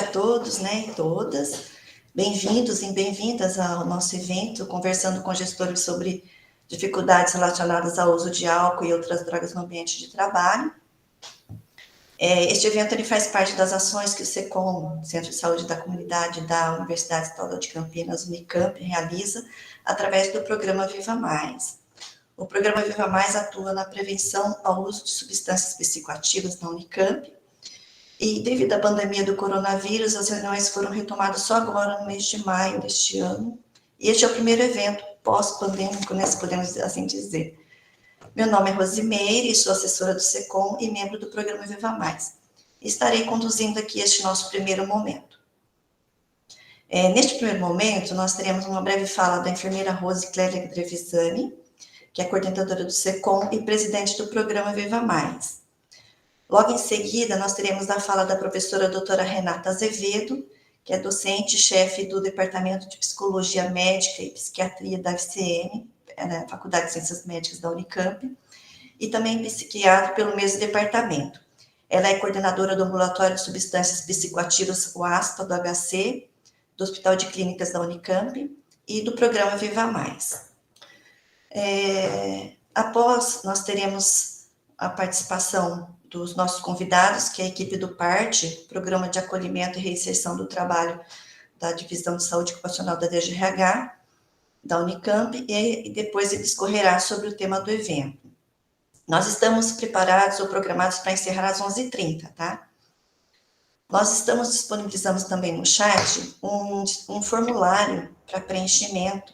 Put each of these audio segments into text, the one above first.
A todos, né, e todas, bem-vindos e bem-vindas ao nosso evento, conversando com gestores sobre dificuldades relacionadas ao uso de álcool e outras drogas no ambiente de trabalho. Este evento ele faz parte das ações que o SECOM, Centro de Saúde da Comunidade da Universidade Estadual de Campinas, Unicamp, realiza através do programa Viva Mais. O programa Viva Mais atua na prevenção ao uso de substâncias psicoativas na Unicamp. E devido à pandemia do coronavírus, as reuniões foram retomadas só agora, no mês de maio deste ano. E este é o primeiro evento pós-pandêmico, né, se podemos assim dizer. Meu nome é Rosimeire, sou assessora do SECOM e membro do programa Viva Mais. Estarei conduzindo aqui este nosso primeiro momento. Neste primeiro momento, nós teremos uma breve fala da enfermeira Rose Clélia Trevisani, que é coordenadora do SECOM e presidente do programa Viva Mais. Logo em seguida, nós teremos a fala da professora doutora Renata Azevedo, que é docente e chefe do Departamento de Psicologia Médica e Psiquiatria da FCM, na Faculdade de Ciências Médicas da Unicamp, e também psiquiatra pelo mesmo departamento. Ela é coordenadora do Ambulatório de Substâncias Psicoativas, o ASPA, do HC, do Hospital de Clínicas da Unicamp e do programa Viva Mais. Após, nós teremos a participação dos nossos convidados, que é a equipe do PART, Programa de Acolhimento e Reinserção do Trabalho da Divisão de Saúde Ocupacional da DGRH, da Unicamp, e depois ele discorrerá sobre o tema do evento. Nós estamos preparados ou programados para encerrar às 11h30, tá? Nós disponibilizamos também no chat um formulário para preenchimento,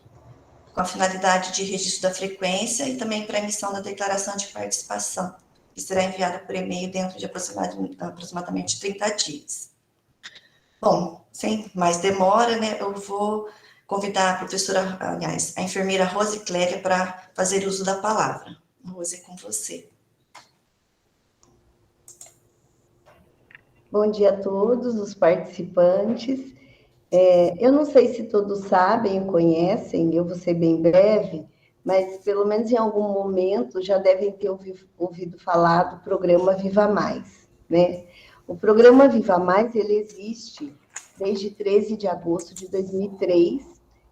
com a finalidade de registro da frequência e também para emissão da declaração de participação, que será enviada por e-mail dentro de aproximadamente 30 dias. Bom, sem mais demora, né, eu vou convidar a professora, aliás, a enfermeira Rose Clélia para fazer uso da palavra. Rose, é com você. Bom dia a todos os participantes. Eu não sei se todos sabem ou conhecem, eu vou ser bem breve, mas pelo menos em algum momento já devem ter ouvido falar do programa Viva Mais, né? O programa Viva Mais, ele existe desde 13 de agosto de 2003,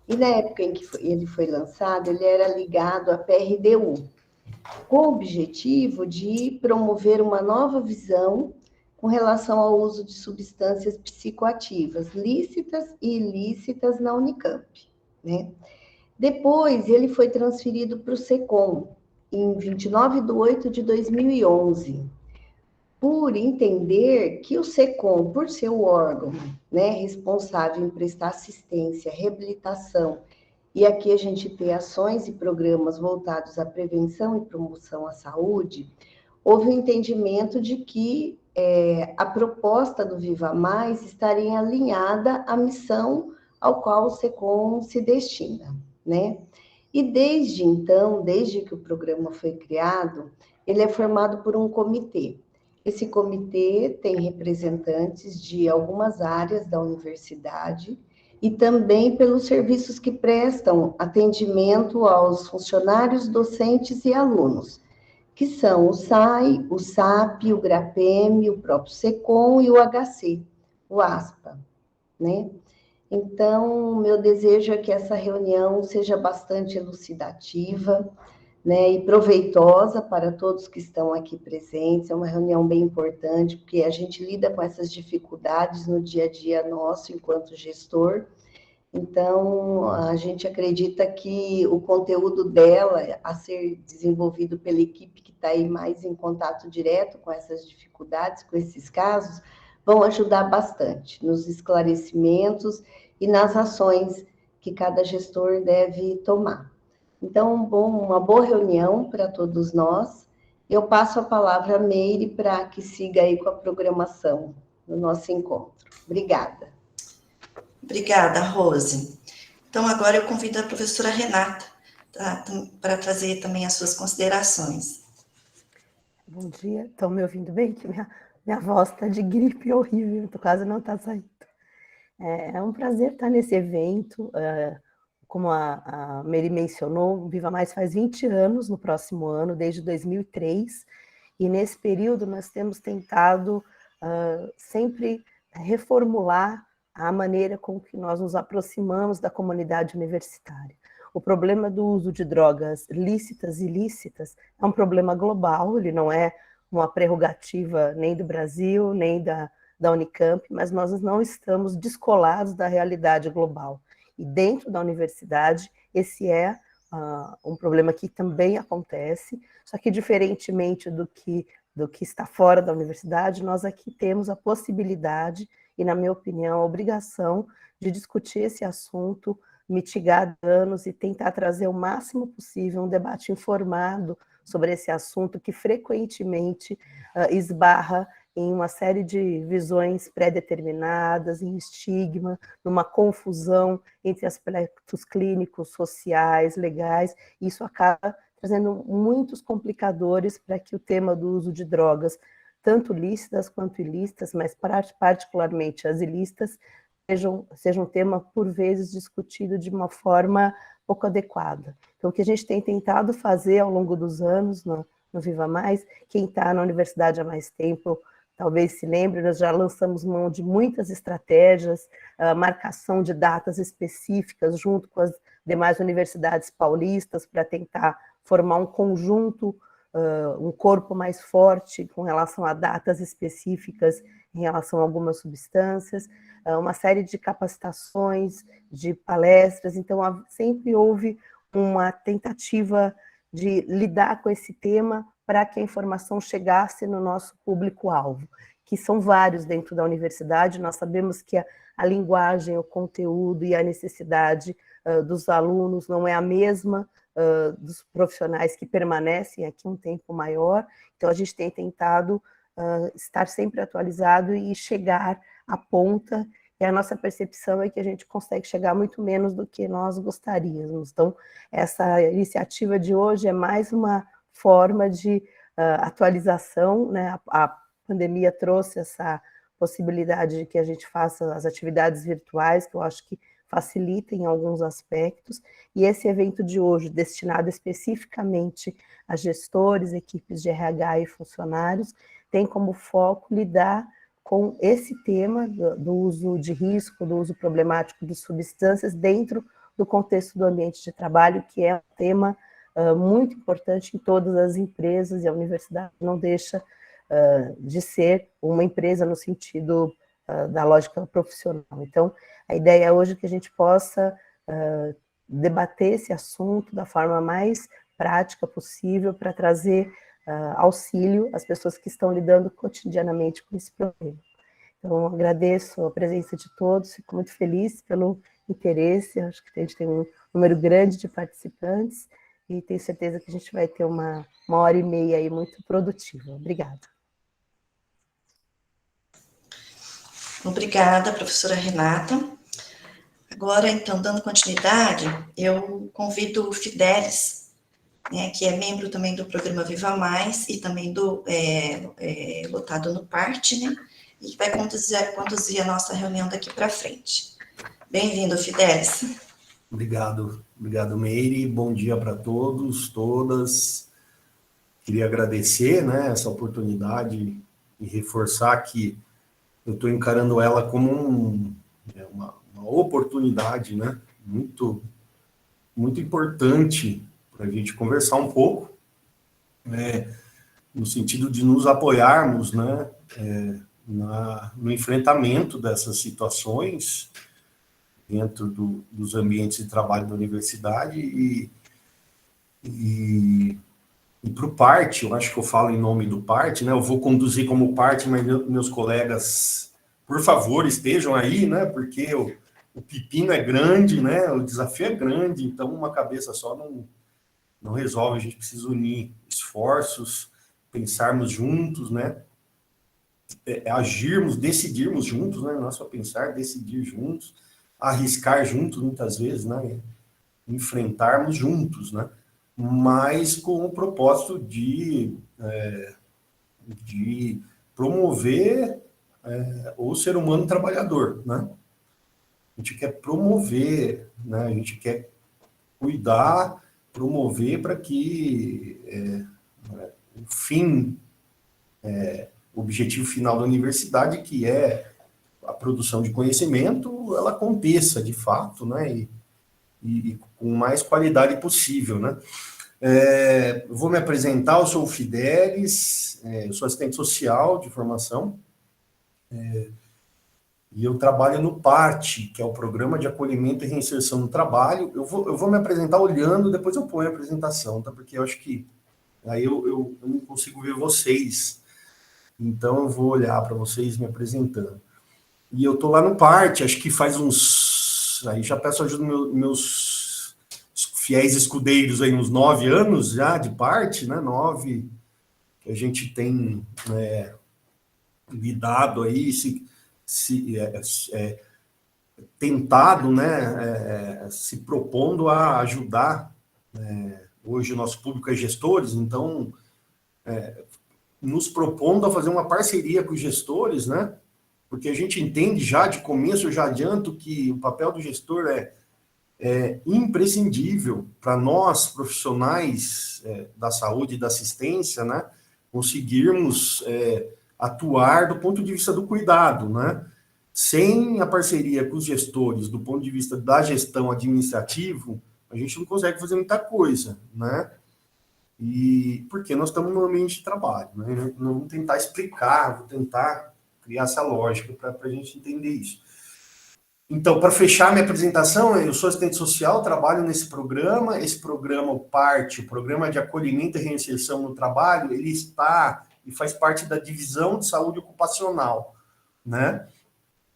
e na época em que ele foi lançado, ele era ligado à PRDU, com o objetivo de promover uma nova visão com relação ao uso de substâncias psicoativas, lícitas e ilícitas na Unicamp, né? Depois, ele foi transferido para o SECOM, em 29 de 8 de 2011, por entender que o SECOM, por ser o órgão, né, responsável em prestar assistência, reabilitação, e aqui a gente tem ações e programas voltados à prevenção e promoção à saúde, houve um entendimento de que a proposta do Viva Mais estaria alinhada à missão ao qual o SECOM se destina, né? E desde então, desde que o programa foi criado, ele é formado por um comitê. Esse comitê tem representantes de algumas áreas da universidade e também pelos serviços que prestam atendimento aos funcionários, docentes e alunos, que são o SAI, o SAP, o GRAPEM, o próprio SECOM e o HC, o ASPA, né? Então, meu desejo é que essa reunião seja bastante elucidativa, né, e proveitosa para todos que estão aqui presentes. É uma reunião bem importante, porque a gente lida com essas dificuldades no dia a dia nosso, enquanto gestor. Então, a gente acredita que o conteúdo dela, a ser desenvolvido pela equipe que está aí mais em contato direto com essas dificuldades, com esses casos, vão ajudar bastante nos esclarecimentos e nas ações que cada gestor deve tomar. Então, uma boa reunião para todos nós. Eu passo a palavra a Meire para que siga aí com a programação do nosso encontro. Obrigada. Obrigada, Rose. Então, agora eu convido a professora Renata para trazer também as suas considerações. Bom dia, estão me ouvindo bem? Que minha voz está de gripe horrível, quase não está saindo. É um prazer estar nesse evento. Como a Mary mencionou, o Viva Mais faz 20 anos no próximo ano, desde 2003, e nesse período nós temos tentado sempre reformular a maneira com que nós nos aproximamos da comunidade universitária. O problema do uso de drogas lícitas e ilícitas é um problema global, ele não é uma prerrogativa nem do Brasil, nem da Unicamp, mas nós não estamos descolados da realidade global. E dentro da universidade, esse é um problema que também acontece, só que diferentemente do que está fora da universidade, nós aqui temos a possibilidade e, na minha opinião, a obrigação de discutir esse assunto, mitigar danos e tentar trazer o máximo possível um debate informado sobre esse assunto que frequentemente esbarra em uma série de visões pré-determinadas, em estigma, numa confusão entre aspectos clínicos, sociais, legais, e isso acaba trazendo muitos complicadores para que o tema do uso de drogas, tanto lícitas quanto ilícitas, mas particularmente as ilícitas, seja um tema, por vezes, discutido de uma forma pouco adequada. Então, o que a gente tem tentado fazer ao longo dos anos no Viva Mais, quem está na universidade há mais tempo, talvez se lembre, nós já lançamos mão de muitas estratégias, marcação de datas específicas junto com as demais universidades paulistas para tentar formar um conjunto, um corpo mais forte com relação a datas específicas em relação a algumas substâncias, uma série de capacitações, de palestras, então sempre houve uma tentativa de lidar com esse tema para que a informação chegasse no nosso público-alvo, que são vários dentro da universidade. Nós sabemos que a linguagem, o conteúdo e a necessidade dos alunos não é a mesma dos profissionais que permanecem aqui um tempo maior, então a gente tem tentado estar sempre atualizado e chegar à ponta, e a nossa percepção é que a gente consegue chegar muito menos do que nós gostaríamos. Então, essa iniciativa de hoje é mais uma forma de atualização, né? A pandemia trouxe essa possibilidade de que a gente faça as atividades virtuais, que eu acho que facilita em alguns aspectos, e esse evento de hoje, destinado especificamente a gestores, equipes de RH e funcionários, tem como foco lidar com esse tema do uso de risco, do uso problemático de substâncias dentro do contexto do ambiente de trabalho, que é um tema muito importante em todas as empresas, e a universidade não deixa de ser uma empresa no sentido da lógica profissional. Então, a ideia hoje é que a gente possa debater esse assunto da forma mais prática possível para trazer auxílio às pessoas que estão lidando cotidianamente com esse problema. Então, agradeço a presença de todos, fico muito feliz pelo interesse, acho que a gente tem um número grande de participantes e tenho certeza que a gente vai ter uma hora e meia aí muito produtiva. Obrigada. Obrigada, professora Renata. Agora, então, dando continuidade, eu convido o Fidelis, né, que é membro também do programa Viva Mais e também lotado no PART, né, e que vai conduzir a nossa reunião daqui para frente. Bem-vindo, Fidelis. Obrigado, Meire. Bom dia para todos, todas. Queria agradecer, né, essa oportunidade e reforçar que eu estou encarando ela como uma oportunidade, né, muito importante para a gente conversar um pouco, né, no sentido de nos apoiarmos, né, no enfrentamento dessas situações dentro dos ambientes de trabalho da universidade e para o PART, eu acho que eu falo em nome do PART, né? Eu vou conduzir como PART, mas meus colegas, por favor, estejam aí, né? Porque o pepino é grande, né? O desafio é grande, então uma cabeça só não resolve, a gente precisa unir esforços, pensarmos juntos, né? Agirmos, decidirmos juntos, né? Não é só pensar, decidir juntos, arriscar juntos, muitas vezes, né? Enfrentarmos juntos, né? Mas com o propósito de promover o ser humano trabalhador, né? A gente quer promover, né? A gente quer cuidar, promover para que o objetivo final da universidade, que é a produção de conhecimento ela aconteça de fato, né? E com mais qualidade possível, né? Eu vou me apresentar, eu sou o Fidelis, eu sou assistente social de formação, e eu trabalho no PART, que é o Programa de Acolhimento e Reinserção no Trabalho. Eu vou me apresentar olhando, depois eu ponho a apresentação, tá? Porque eu acho que aí eu não consigo ver vocês, então eu vou olhar para vocês me apresentando. E eu tô lá no PART, acho que faz uns... Aí já peço ajuda dos meus fiéis escudeiros aí, uns 9 anos já de PART, né? 9 que a gente tem lidado aí, tentado, né? Se propondo a ajudar. Hoje o nosso público é gestores, então nos propondo a fazer uma parceria com os gestores, né? Porque a gente entende já de começo, eu já adianto que o papel do gestor é imprescindível para nós, profissionais da saúde e da assistência, né, conseguirmos atuar do ponto de vista do cuidado, né? Sem a parceria com os gestores, do ponto de vista da gestão administrativo, a gente não consegue fazer muita coisa, né? E porque nós estamos no ambiente de trabalho, né? Nós vamos tentar explicar, vou tentar criar essa lógica para a gente entender isso. Então, para fechar minha apresentação, eu sou assistente social, trabalho nesse programa. Esse programa, o PART, o Programa de Acolhimento e Reinserção no Trabalho, ele está e faz parte da Divisão de Saúde Ocupacional, né?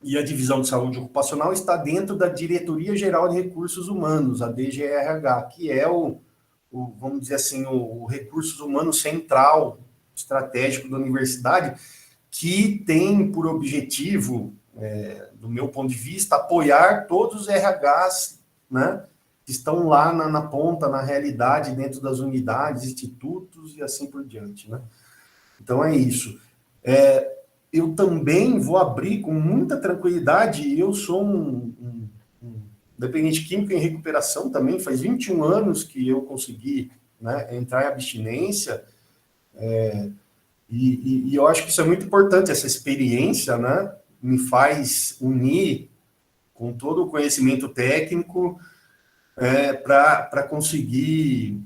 E a Divisão de Saúde Ocupacional está dentro da Diretoria Geral de Recursos Humanos, a DGRH, que é vamos dizer assim, o recursos humanos central, estratégico da universidade, que tem por objetivo, do meu ponto de vista, apoiar todos os RHs, né, que estão lá na ponta, na realidade, dentro das unidades, institutos e assim por diante, né? Então é isso. Eu também vou abrir com muita tranquilidade, eu sou um dependente químico em recuperação também, faz 21 anos que eu consegui, né, entrar em abstinência, e eu acho que isso é muito importante, essa experiência, né, me faz unir com todo o conhecimento técnico para conseguir,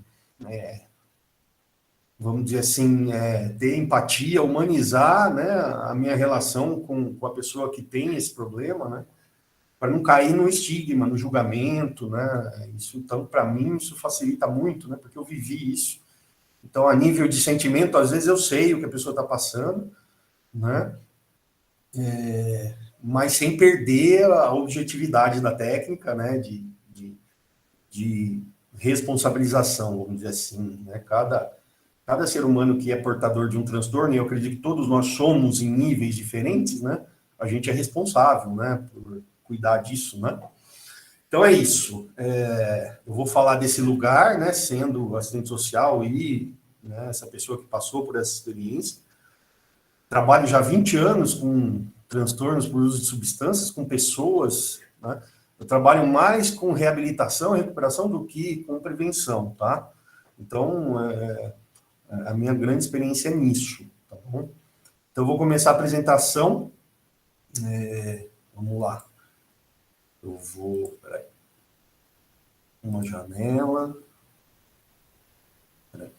vamos dizer assim, ter empatia, humanizar, né, a minha relação com a pessoa que tem esse problema, né, para não cair no estigma, no julgamento, né? Isso, então, para mim, isso facilita muito, né? Porque eu vivi isso. Então, a nível de sentimento, às vezes eu sei o que a pessoa está passando, né? Mas sem perder a objetividade da técnica, né? De responsabilização, vamos dizer assim, né? Cada ser humano que é portador de um transtorno, e eu acredito que todos nós somos em níveis diferentes, né? A gente é responsável, né? Por cuidar disso, né? Então é isso. Eu vou falar desse lugar, né? Sendo assistente social e, né, essa pessoa que passou por essa experiência. Trabalho já há 20 anos com transtornos por uso de substâncias, com pessoas, né? Eu trabalho mais com reabilitação e recuperação do que com prevenção, tá? Então, a minha grande experiência é nisso, tá bom? Então, eu vou começar a apresentação. Vamos lá. Eu vou... Peraí. Uma janela. Peraí.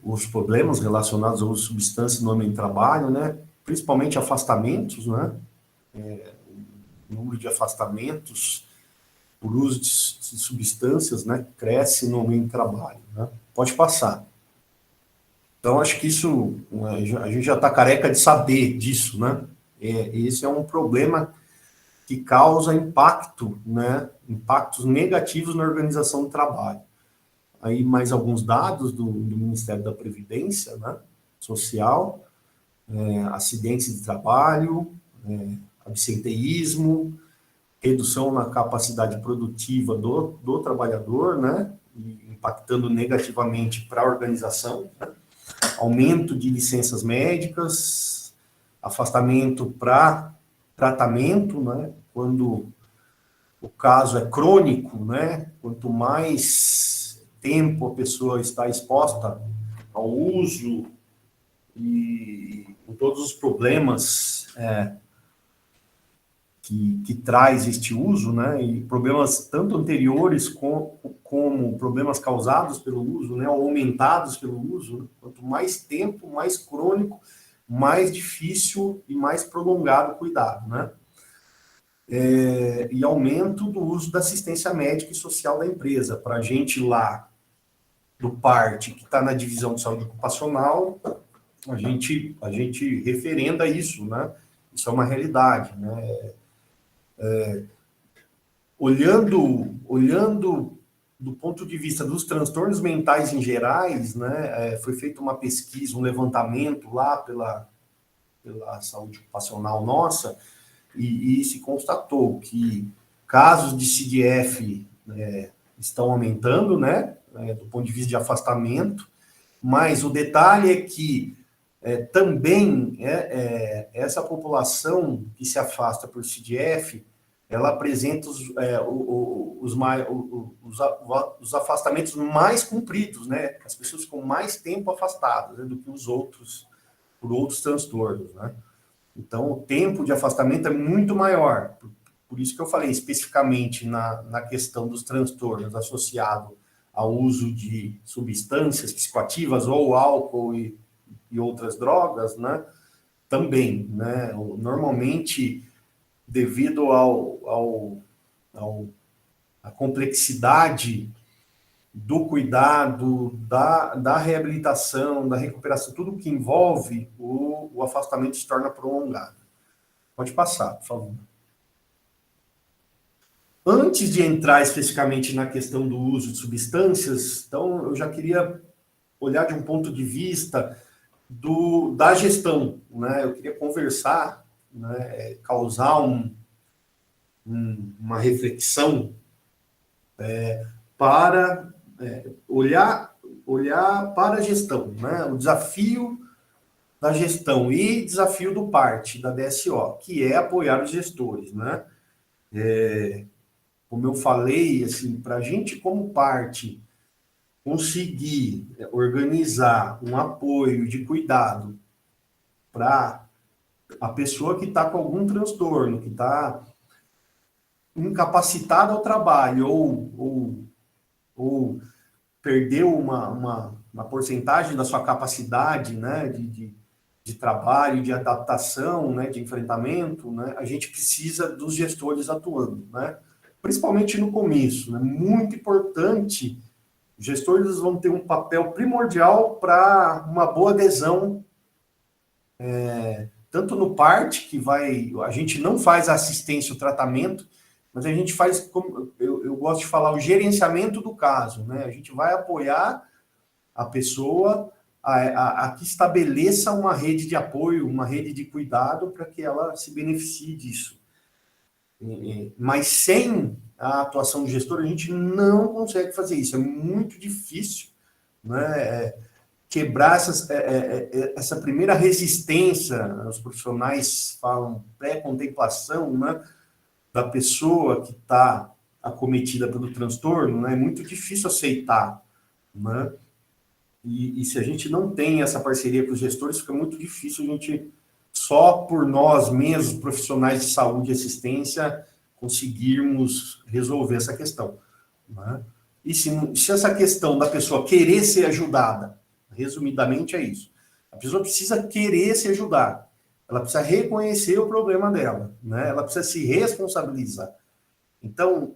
Os problemas relacionados ao uso de substâncias no ambiente de trabalho, né? Principalmente afastamentos, né? O número de afastamentos por uso de substâncias, né, cresce no ambiente de trabalho, né? Pode passar. Então, acho que isso, a gente já está careca de saber disso, né? Esse é um problema que causa impacto, né? Impactos negativos na organização do trabalho. Aí, mais alguns dados do Ministério da Previdência, né, Social, acidentes de trabalho, absenteísmo, redução na capacidade produtiva do trabalhador, né, impactando negativamente para a organização, né? Aumento de licenças médicas, afastamento para tratamento, né, quando o caso é crônico, né, quanto mais tempo a pessoa está exposta ao uso e com todos os problemas que traz este uso, né, e problemas tanto anteriores como problemas causados pelo uso, né, ou aumentados pelo uso, né? Quanto mais tempo, mais crônico, mais difícil e mais prolongado o cuidado, né? E aumento do uso da assistência médica e social da empresa. Para a gente lá do PART, que está na divisão de saúde ocupacional, a gente referenda isso, né? Isso é uma realidade, né? Olhando do ponto de vista dos transtornos mentais em gerais, né? Foi feita uma pesquisa, um levantamento lá pela saúde ocupacional nossa, e se constatou que casos de CDF estão aumentando, né? Do ponto de vista de afastamento, mas o detalhe é que também essa população que se afasta por CDF, ela apresenta os afastamentos mais compridos, né? As pessoas ficam mais tempo afastadas, né, do que os outros, por outros transtornos, né? Então, o tempo de afastamento é muito maior. Por isso que eu falei especificamente na questão dos transtornos associados ao uso de substâncias psicoativas ou álcool e outras drogas, né? Também, né? Normalmente, devido à complexidade do cuidado, da reabilitação, da recuperação, tudo que envolve o afastamento se torna prolongado. Pode passar, por favor. Antes de entrar especificamente na questão do uso de substâncias, então eu já queria olhar de um ponto de vista da gestão, né? Eu queria conversar, né? Causar uma reflexão para olhar para a gestão, né? O desafio da gestão e desafio do PART, da DSO, que é apoiar os gestores, né? Como eu falei, assim, para a gente como PART conseguir organizar um apoio de cuidado para a pessoa que está com algum transtorno, que está incapacitada ao trabalho ou perdeu uma porcentagem da sua capacidade, né, de trabalho, de adaptação, né, de enfrentamento, né, a gente precisa dos gestores atuando, né, principalmente no começo, né, muito importante. Os gestores vão ter um papel primordial para uma boa adesão, tanto no PART, a gente não faz a assistência, o tratamento, mas a gente faz, como eu gosto de falar, o gerenciamento do caso, né? A gente vai apoiar a pessoa a que estabeleça uma rede de apoio, uma rede de cuidado para que ela se beneficie disso. Mas sem a atuação do gestor, a gente não consegue fazer isso. É muito difícil, né? Quebrar essa primeira resistência, os profissionais falam pré-contemplação, né? Da pessoa que está acometida pelo transtorno, né? É muito difícil aceitar, né? E se a gente não tem essa parceria com os gestores, fica muito difícil a gente, só por nós mesmos, profissionais de saúde e assistência, conseguirmos resolver essa questão, né? E se essa questão da pessoa querer ser ajudada, resumidamente é isso, a pessoa precisa querer se ajudar, ela precisa reconhecer o problema dela, né? Ela precisa se responsabilizar. Então,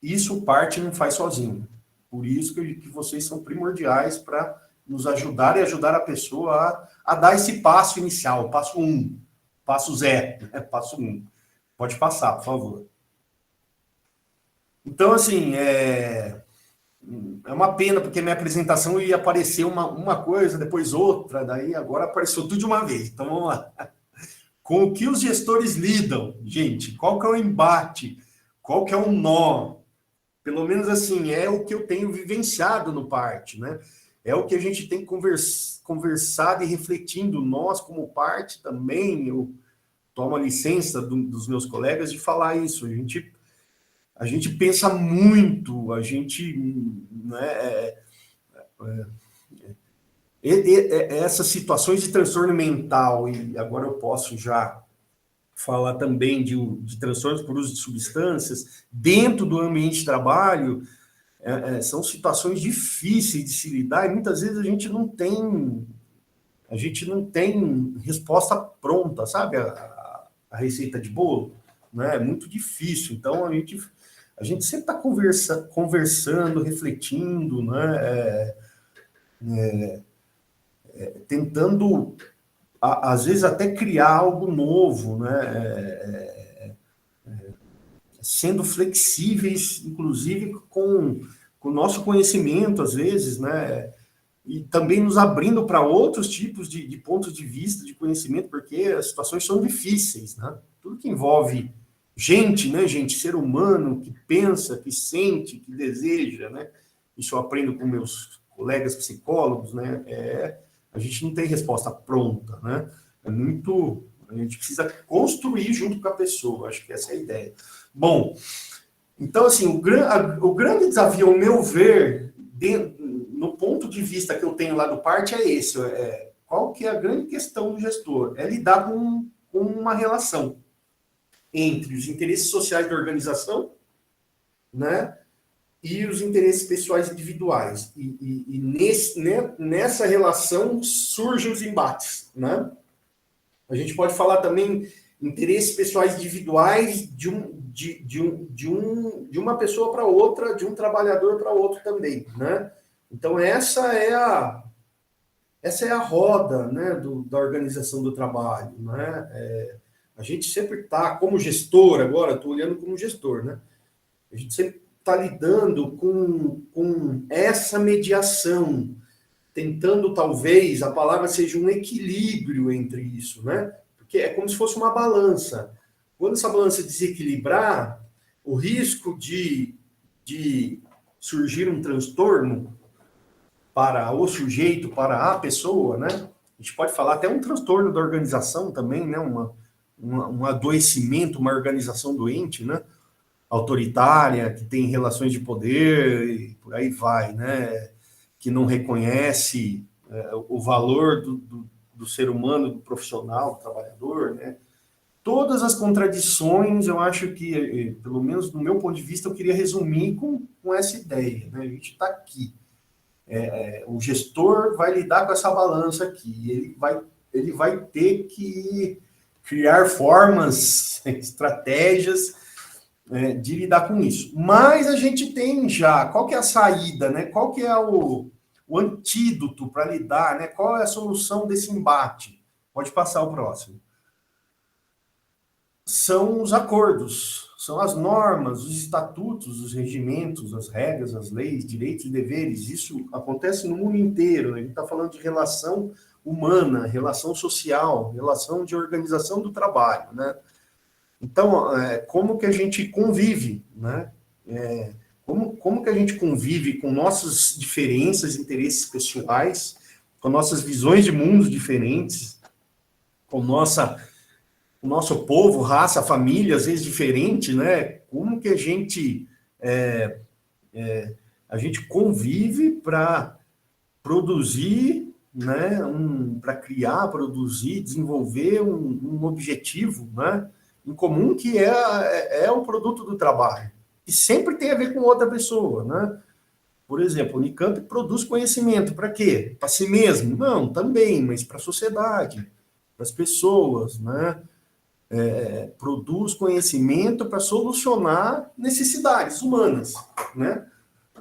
isso o PART não faz sozinho. Por isso que vocês são primordiais para nos ajudar e ajudar a pessoa a dar esse passo inicial, passo 1, passo 0, passo 1. Pode passar, por favor. Então, assim, é uma pena, porque minha apresentação ia aparecer uma coisa, depois outra, daí agora apareceu tudo de uma vez. Então, vamos lá. Com o que os gestores lidam, gente? Qual que é o embate? Qual que é o nó? Pelo menos assim, é o que eu tenho vivenciado no PART, né? É o que a gente tem conversado e refletindo. Nós, como PART, também, eu tomo a licença dos meus colegas de falar isso. A gente pensa muito, a gente, né, essas situações de transtorno mental, e agora eu posso já falar também de transtornos por uso de substâncias, dentro do ambiente de trabalho, são situações difíceis de se lidar, e muitas vezes a gente não tem resposta pronta, sabe? A receita de bolo, né? É muito difícil. Então, a gente sempre está conversando, refletindo, né? Tentando, às vezes, até criar algo novo, né? Sendo flexíveis, inclusive, com o nosso conhecimento, às vezes, né? E também nos abrindo para outros tipos de pontos de vista, de conhecimento, porque as situações são difíceis, né? Tudo que envolve gente, né, gente, ser humano, que pensa, que sente, que deseja, né? Isso eu aprendo com meus colegas psicólogos, né? A gente não tem resposta pronta, né? A gente precisa construir junto com a pessoa, acho que essa é a ideia. Bom, então, assim, o grande desafio, ao meu ver, no ponto de vista que eu tenho lá do PARTE, é esse. Qual que é a grande questão do gestor? É lidar com uma relação entre os interesses sociais da organização, né, e os interesses pessoais individuais. E nessa relação surgem os embates, né? A gente pode falar também interesses pessoais individuais de uma pessoa para outra, de um trabalhador para outro também, né? Então, essa é a roda, né, da organização do trabalho, né? A gente sempre está, como gestor, agora estou olhando como gestor, né? A gente sempre está lidando com essa mediação, tentando, talvez, a palavra seja um equilíbrio entre isso, né? Porque é como se fosse uma balança. Quando essa balança desequilibrar, o risco de surgir um transtorno para o sujeito, para a pessoa, né? A gente pode falar até um transtorno da organização também, né? Um adoecimento, uma organização doente, né? Autoritária, que tem relações de poder e por aí vai, né? Que não reconhece o valor do ser humano, do profissional, do trabalhador, né? Todas as contradições, eu acho que, pelo menos do meu ponto de vista, eu queria resumir com essa ideia, né? A gente está aqui. O gestor vai lidar com essa balança aqui. Ele vai ter que criar formas, estratégias de lidar com isso. Mas a gente tem já, qual que é a saída, né? Qual que é o antídoto para lidar, né? Qual é a solução desse embate? Pode passar o próximo. São os acordos, são as normas, os estatutos, os regimentos, as regras, as leis, direitos e deveres. Isso acontece no mundo inteiro. A gente está falando de relação humana, relação social, relação de organização do trabalho, né? Então, como que a gente convive, né? Como que a gente convive com nossas diferenças, interesses pessoais, com nossas visões de mundos diferentes, com o nosso povo, raça, família, às vezes diferente, né? Como que a gente convive para produzir, né? Para criar, produzir, desenvolver um objetivo, né? Em comum, que é o produto do trabalho. E sempre tem a ver com outra pessoa, né? Por exemplo, o Unicamp produz conhecimento. Para quê? Para si mesmo? Não, também, mas para a sociedade, para as pessoas, né? Produz conhecimento para solucionar necessidades humanas, né?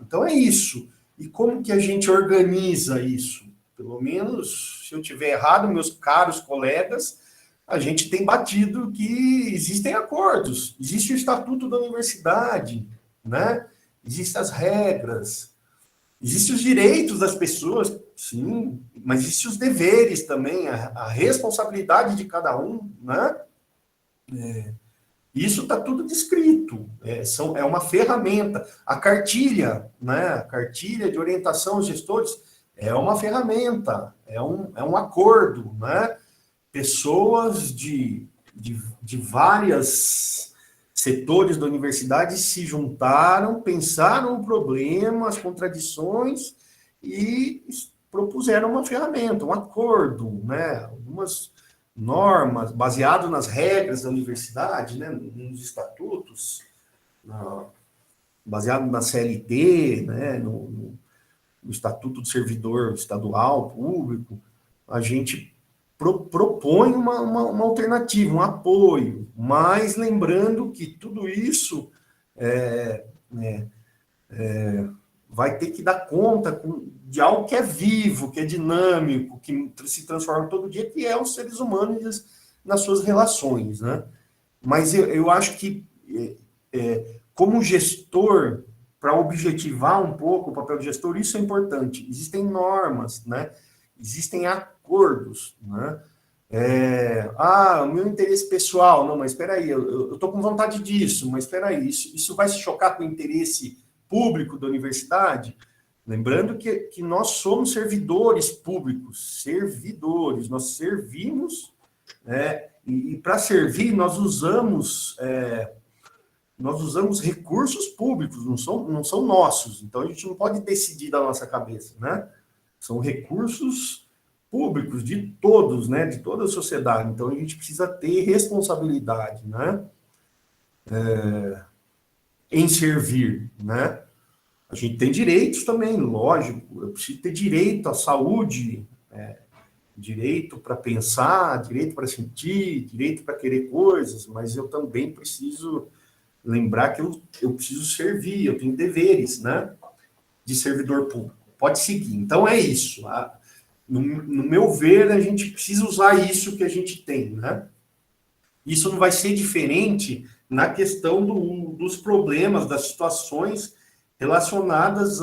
Então é isso. E como que a gente organiza isso? Pelo menos, se eu tiver errado, meus caros colegas, a gente tem batido que existem acordos, existe o estatuto da universidade, né? Existem as regras, existem os direitos das pessoas, sim, mas existem os deveres também, a responsabilidade de cada um, né? Isso está tudo descrito, é uma ferramenta. A cartilha, né? A cartilha de orientação aos gestores é uma ferramenta, é um acordo, né? Pessoas de vários setores da universidade se juntaram, pensaram o problema, as contradições e propuseram uma ferramenta, um acordo, né? Algumas normas baseado nas regras da universidade, né? Nos estatutos, baseado na CLT, né? No Estatuto do Servidor Estadual, Público, a gente propõe uma alternativa, um apoio, mas lembrando que tudo isso vai ter que dar conta de algo que é vivo, que é dinâmico, que se transforma todo dia, que é os seres humanos nas suas relações, né? Mas eu acho que, como gestor, para objetivar um pouco o papel de gestor, isso é importante. Existem normas, né? Existem acordos, né? O meu interesse pessoal, não, mas espera aí, eu estou com vontade disso, mas espera aí, isso vai se chocar com o interesse público da universidade? Lembrando que nós somos servidores públicos, servidores, nós servimos, e para servir nós usamos recursos públicos, não são nossos, então a gente não pode decidir da nossa cabeça, né? São recursos públicos de todos, né? De toda a sociedade, então a gente precisa ter responsabilidade, né? Em servir, né? A gente tem direitos também, lógico, eu preciso ter direito à saúde, direito para pensar, direito para sentir, direito para querer coisas, mas eu também preciso lembrar que eu preciso servir, eu tenho deveres, né, de servidor público. Pode seguir. Então, é isso. No meu ver, a gente precisa usar isso que a gente tem, né? Isso não vai ser diferente na questão dos problemas, das situações relacionadas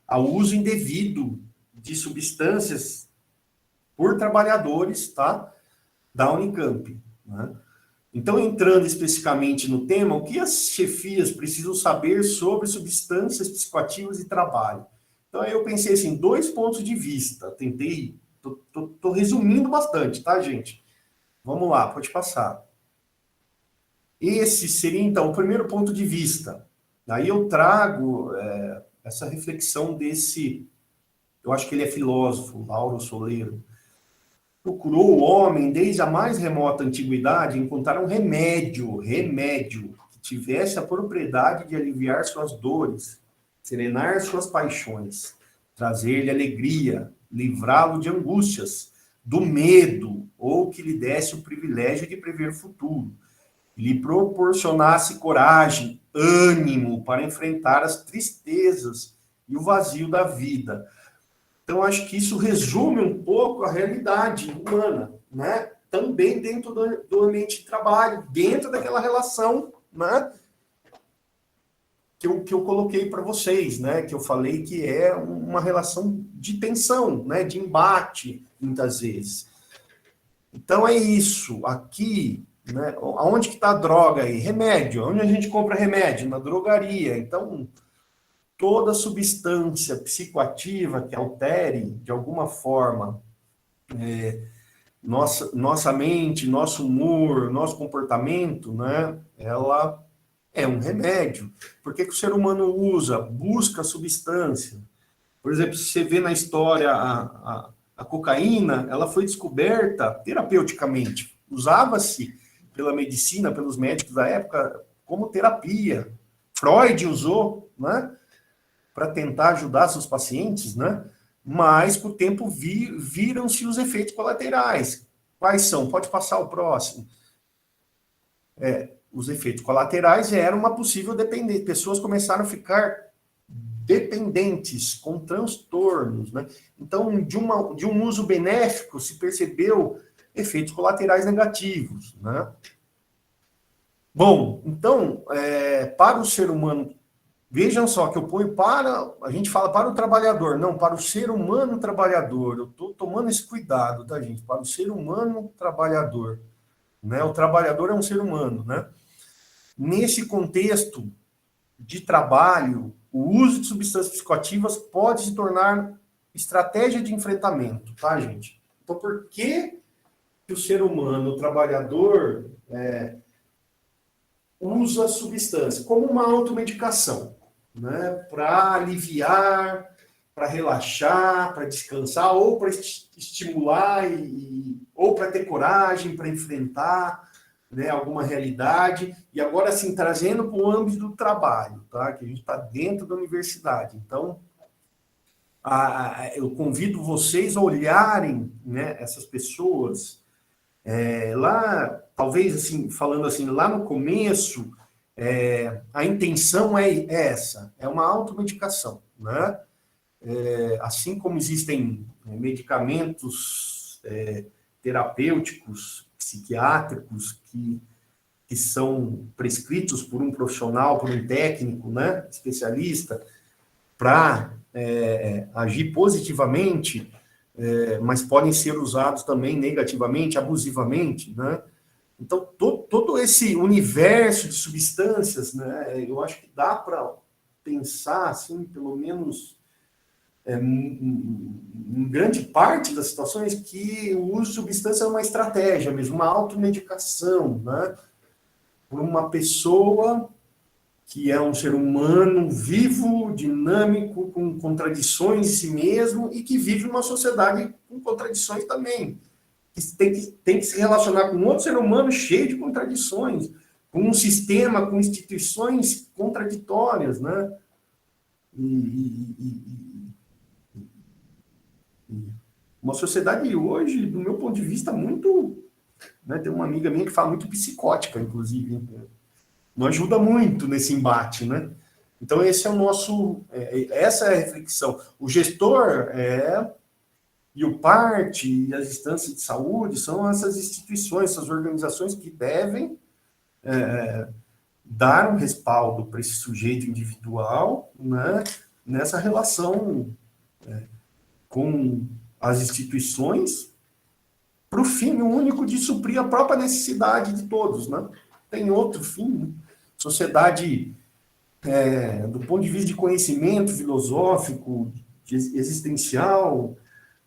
ao uso indevido de substâncias por trabalhadores, tá, da Unicamp, né? Então, entrando especificamente no tema, o que as chefias precisam saber sobre substâncias psicoativas e trabalho? Então, aí eu pensei assim, 2 pontos de vista, tô resumindo bastante, tá, gente? Vamos lá, pode passar. Esse seria, então, o primeiro ponto de vista. Aí eu trago essa reflexão eu acho que ele é filósofo, Lauro Soleiro. Procurou o homem, desde a mais remota antiguidade, encontrar um remédio que tivesse a propriedade de aliviar suas dores, serenar suas paixões, trazer-lhe alegria, livrá-lo de angústias, do medo, ou que lhe desse o privilégio de prever o futuro, lhe proporcionasse coragem, ânimo para enfrentar as tristezas e o vazio da vida. Então, acho que isso resume um pouco a realidade humana, né? Também dentro do ambiente de trabalho, dentro daquela relação, né? Que eu coloquei para vocês, né? Que eu falei que é uma relação de tensão, né? De embate, muitas vezes. Então, é isso. Aqui, né? Aonde que está a droga aí? Remédio. Onde a gente compra remédio? Na drogaria. Então, toda substância psicoativa que altere, de alguma forma, nossa mente, nosso humor, nosso comportamento, né, ela é um remédio. Por que o ser humano busca substância? Por exemplo, se você vê na história a cocaína, ela foi descoberta terapeuticamente. Usava-se pela medicina, pelos médicos da época, como terapia. Freud usou, né? Para tentar ajudar seus pacientes, né? Mas, com o tempo, viram-se os efeitos colaterais. Quais são? Pode passar o próximo. Os efeitos colaterais eram uma possível dependência. Pessoas começaram a ficar dependentes, com transtornos, né? Então, de um uso benéfico, se percebeu efeitos colaterais negativos, né? Bom, então, para o ser humano, vejam só que eu ponho a gente fala para o trabalhador, não, para o ser humano trabalhador. Eu estou tomando esse cuidado, tá, gente? Para o ser humano trabalhador, né? O trabalhador é um ser humano, né? Nesse contexto de trabalho, o uso de substâncias psicoativas pode se tornar estratégia de enfrentamento, tá, gente? Então, por que o ser humano, o trabalhador, usa substância? Como uma automedicação, né? Para aliviar para relaxar, para descansar, ou para estimular, ou para ter coragem, para enfrentar, né, alguma realidade. E agora, assim, trazendo para o âmbito do trabalho, tá? Que a gente está dentro da universidade. Então, eu convido vocês a olharem, né, essas pessoas, lá, talvez, assim, falando assim, lá no começo, a intenção é essa, é uma automedicação, né? Assim como existem medicamentos terapêuticos, psiquiátricos, que são prescritos por um profissional, por um técnico, né, especialista, para agir positivamente, mas podem ser usados também negativamente, abusivamente, né? Então, todo esse universo de substâncias, né, eu acho que dá para pensar, assim, pelo menos em grande parte das situações, que o uso de substância é uma estratégia mesmo, uma automedicação, né? Por uma pessoa que é um ser humano vivo, dinâmico, com contradições em si mesmo, e que vive uma sociedade com contradições também. Que tem que se relacionar com outro ser humano cheio de contradições, com um sistema, com instituições contraditórias, né? Uma sociedade hoje, do meu ponto de vista, muito... Né, tem uma amiga minha que fala muito psicótica, inclusive. Não ajuda muito nesse embate, né? Então, esse é o nosso... essa é a reflexão. O gestor e o PART e as instâncias de saúde são essas instituições, essas organizações que devem dar um respaldo para esse sujeito individual, né, nessa relação com as instituições, para o fim único de suprir a própria necessidade de todos, né? Tem outro fim, né? Sociedade, do ponto de vista de conhecimento filosófico, existencial,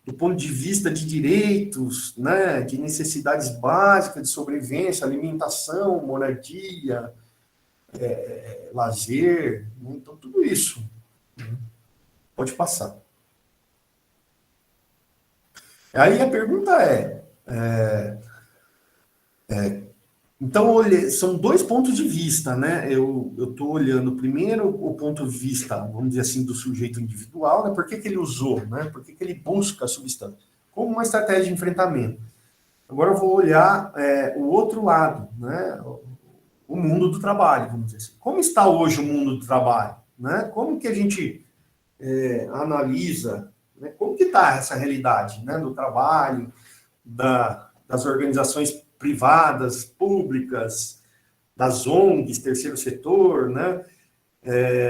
do ponto de vista de direitos, né, de necessidades básicas de sobrevivência, alimentação, moradia, lazer, né? Então tudo isso, né? Pode passar. Aí a pergunta então, são dois pontos de vista, né? Eu estou olhando primeiro o ponto de vista, vamos dizer assim, do sujeito individual, né? Por que ele usou, né? Por que ele busca a substância? Como uma estratégia de enfrentamento. Agora eu vou olhar o outro lado, né? O mundo do trabalho, vamos dizer assim. Como está hoje o mundo do trabalho, né? Como que a gente analisa, né? Como que está essa realidade, né? Do trabalho, das organizações privadas, públicas, das ONGs, terceiro setor, né?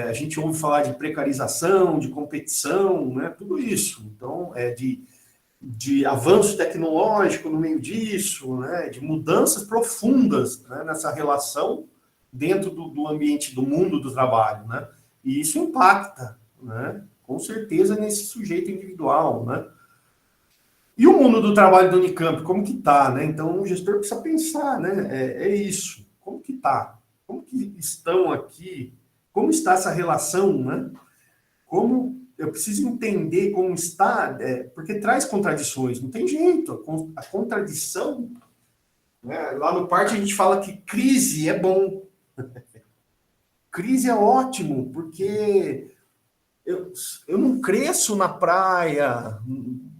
A gente ouve falar de precarização, de competição, né? Tudo isso. Então, de avanço tecnológico no meio disso, né? De mudanças profundas, né? Nessa relação dentro do ambiente do mundo do trabalho, né? E isso impacta, né? Com certeza nesse sujeito individual, né? E o mundo do trabalho do Unicamp, como que está, né? Então, o gestor precisa pensar, né? É isso. Como que está? Como que estão aqui? Como está essa relação, né? Como eu preciso entender como está, porque traz contradições, não tem jeito. A contradição, né? Lá no PART a gente fala que crise é bom. Crise é ótimo, porque eu não cresço na praia,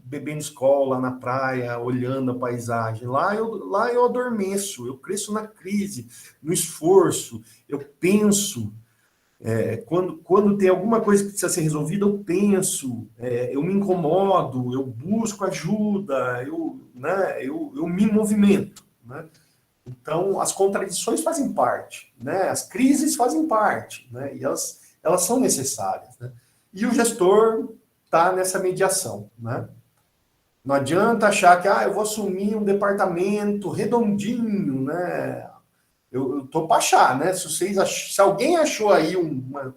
bebendo escola na praia, olhando a paisagem. Lá eu adormeço, eu cresço na crise, no esforço, eu penso. Quando tem alguma coisa que precisa ser resolvida, eu penso, eu me incomodo, eu busco ajuda, eu me movimento, né? Então, as contradições fazem parte, né? As crises fazem parte, né? E elas são necessárias, né? E o gestor está nessa mediação, né? Não adianta achar que eu vou assumir um departamento redondinho, né? Eu estou para achar, né? Se alguém achou aí uma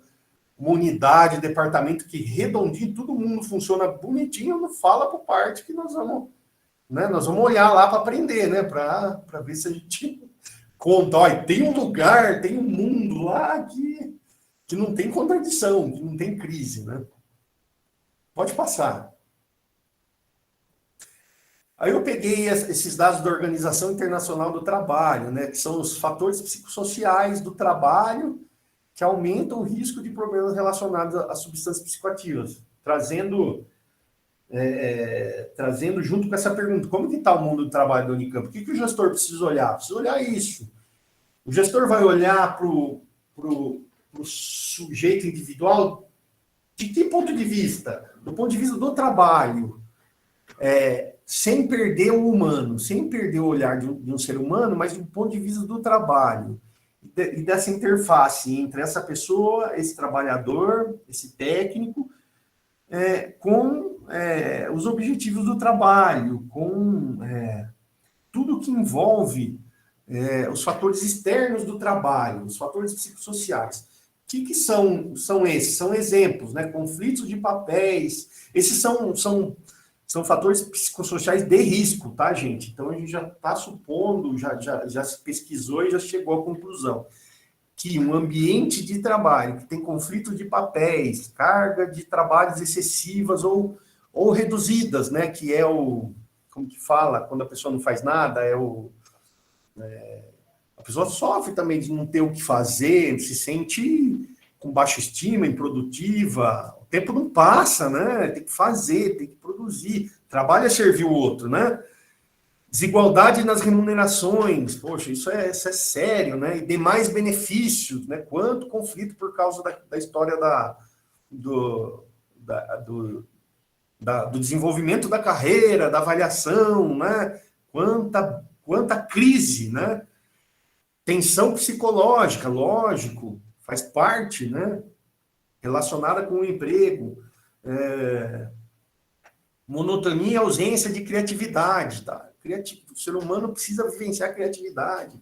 unidade, departamento que redondinho, todo mundo funciona bonitinho, não fala para o parte que nós vamos, né? Nós vamos olhar lá para aprender, né? Para ver se a gente conta. Olha, tem um lugar, tem um mundo lá que não tem contradição, que não tem crise, né? Pode passar. Aí eu peguei esses dados da Organização Internacional do Trabalho, né, que são os fatores psicossociais do trabalho que aumentam o risco de problemas relacionados a substâncias psicoativas, trazendo junto com essa pergunta, como que está o mundo do trabalho da Unicamp? O que o gestor precisa olhar? Precisa olhar isso. O gestor vai olhar para o sujeito individual de que ponto de vista? Do ponto de vista do trabalho, sem perder o humano, sem perder o olhar de um ser humano, mas do ponto de vista do trabalho. E dessa interface entre essa pessoa, esse trabalhador, esse técnico, com os objetivos do trabalho, com tudo que envolve os fatores externos do trabalho, os fatores psicossociais. O que são esses? São exemplos, né? Conflitos de papéis. Esses são fatores psicossociais de risco, tá, gente? Então, a gente já está supondo, já se pesquisou e já chegou à conclusão que um ambiente de trabalho que tem conflitos de papéis, carga de trabalhos excessivas ou reduzidas, né? Que é como que fala, quando a pessoa não faz nada, a pessoa sofre também de não ter o que fazer, se sente com baixa estima, improdutiva, o tempo não passa, né? Tem que fazer, tem que produzir, trabalho é servir o outro, né? Desigualdade nas remunerações, poxa, isso é sério, né? E demais benefícios, né? Quanto conflito por causa da história do desenvolvimento da carreira, da avaliação, né? Quanta crise, né? Tensão psicológica, lógico, faz parte, né? Relacionada com o emprego, monotonia e ausência de criatividade, tá? O ser humano precisa vivenciar a criatividade.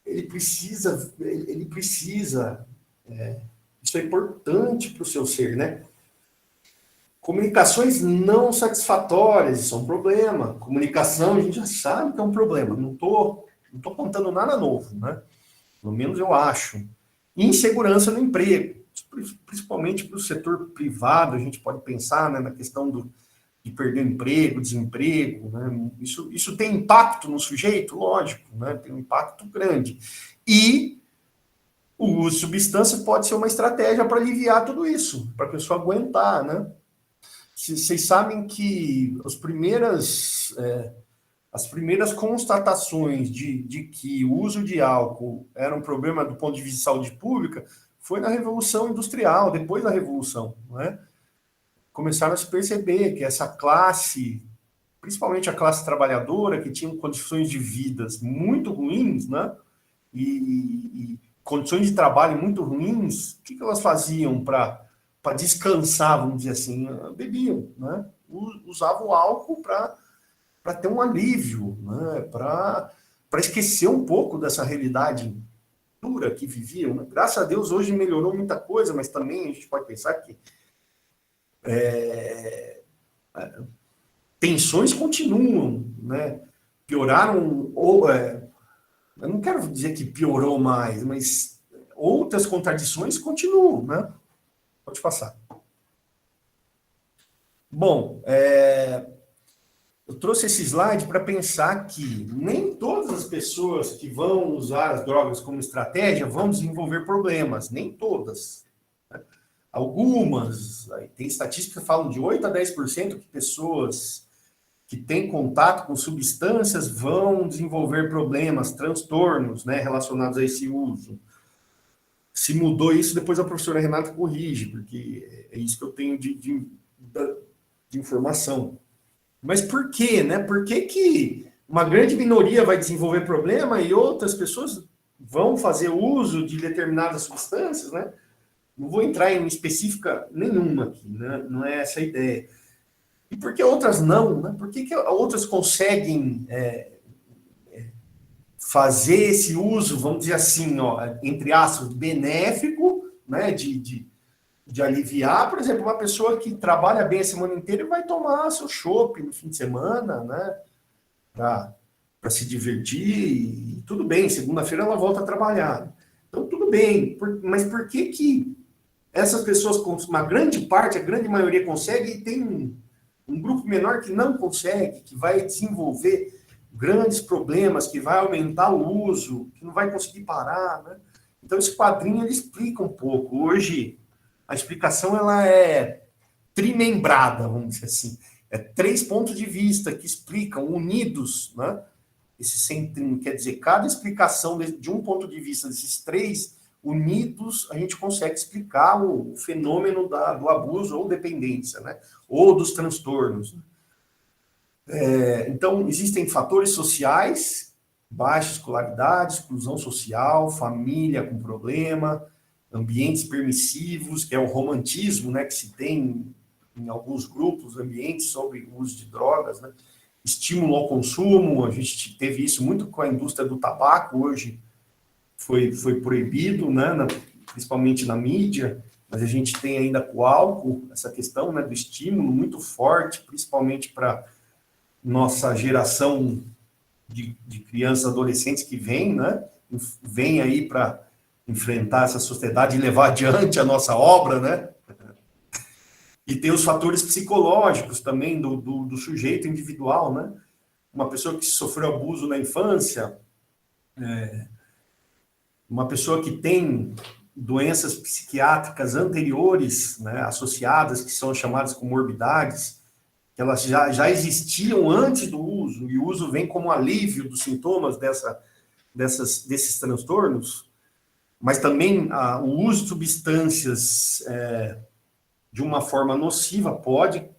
Ele precisa, isso é importante para o seu ser, né? Comunicações não satisfatórias, isso é um problema. Comunicação, a gente já sabe que é um problema. Não tô contando nada novo, né? Pelo menos eu acho. Insegurança no emprego, principalmente para o setor privado, a gente pode pensar, né, na questão de perder emprego, desemprego, né? Isso tem impacto no sujeito? Lógico, né? Tem um impacto grande. E o uso de substância pode ser uma estratégia para aliviar tudo isso, para a pessoa aguentar, né? Vocês sabem que as primeiras constatações de que o uso de álcool era um problema do ponto de vista de saúde pública foi na Revolução Industrial, depois da Revolução, não é? Começaram a se perceber que essa classe, principalmente a classe trabalhadora, que tinha condições de vidas muito ruins, né? E condições de trabalho muito ruins, o que elas faziam para descansar, vamos dizer assim? Bebiam, né? Usavam o álcool para ter um alívio, né? Para esquecer um pouco dessa realidade dura que viviam, né? Graças a Deus, hoje melhorou muita coisa, mas também a gente pode pensar que tensões continuam, né? Pioraram, eu não quero dizer que piorou mais, mas outras contradições continuam, né? Pode passar. Bom, eu trouxe esse slide para pensar que nem todas as pessoas que vão usar as drogas como estratégia vão desenvolver problemas, nem todas. Algumas, tem estatísticas que falam de 8 a 10% de pessoas que têm contato com substâncias vão desenvolver problemas, transtornos, né, relacionados a esse uso. Se mudou isso, depois a professora Renata corrige, porque é isso que eu tenho de informação. Mas por quê, né? Por que uma grande minoria vai desenvolver problema e outras pessoas vão fazer uso de determinadas substâncias, né? Não vou entrar em específica nenhuma aqui, né? Não é essa a ideia. E por que outras não, né? Por que outras conseguem fazer esse uso, vamos dizer assim, ó, entre aspas, benéfico, né? De aliviar, por exemplo, uma pessoa que trabalha bem a semana inteira e vai tomar seu chopp no fim de semana, né? Para se divertir, e tudo bem, segunda-feira ela volta a trabalhar. Então, tudo bem, mas por que essas pessoas, uma grande parte, a grande maioria consegue, e tem um grupo menor que não consegue, que vai desenvolver grandes problemas, que vai aumentar o uso, que não vai conseguir parar, né? Então, esse quadrinho, ele explica um pouco. Hoje, a explicação, ela é trimembrada, vamos dizer assim. É 3 pontos de vista que explicam, unidos, né? Esse centrinho, quer dizer, cada explicação de um ponto de vista desses 3 unidos, a gente consegue explicar o fenômeno do abuso ou dependência, né? Ou dos transtornos. Então, existem fatores sociais, baixa escolaridade, exclusão social, família com problema, ambientes permissivos, que é o romantismo, né, que se tem em alguns grupos, ambientes sobre o uso de drogas, né? Estímulo ao consumo, a gente teve isso muito com a indústria do tabaco, hoje foi proibido, né, principalmente na mídia, mas a gente tem ainda com o álcool essa questão, né, do estímulo muito forte, principalmente para nossa geração de crianças e adolescentes que vem, né, vem aí para enfrentar essa sociedade e levar adiante a nossa obra, né? E tem os fatores psicológicos também do sujeito individual, né? Uma pessoa que sofreu abuso na infância, uma pessoa que tem doenças psiquiátricas anteriores, né, associadas, que são chamadas comorbidades, que elas já existiam antes do uso, e o uso vem como alívio dos sintomas desses transtornos, mas também o uso de substâncias de uma forma nociva pode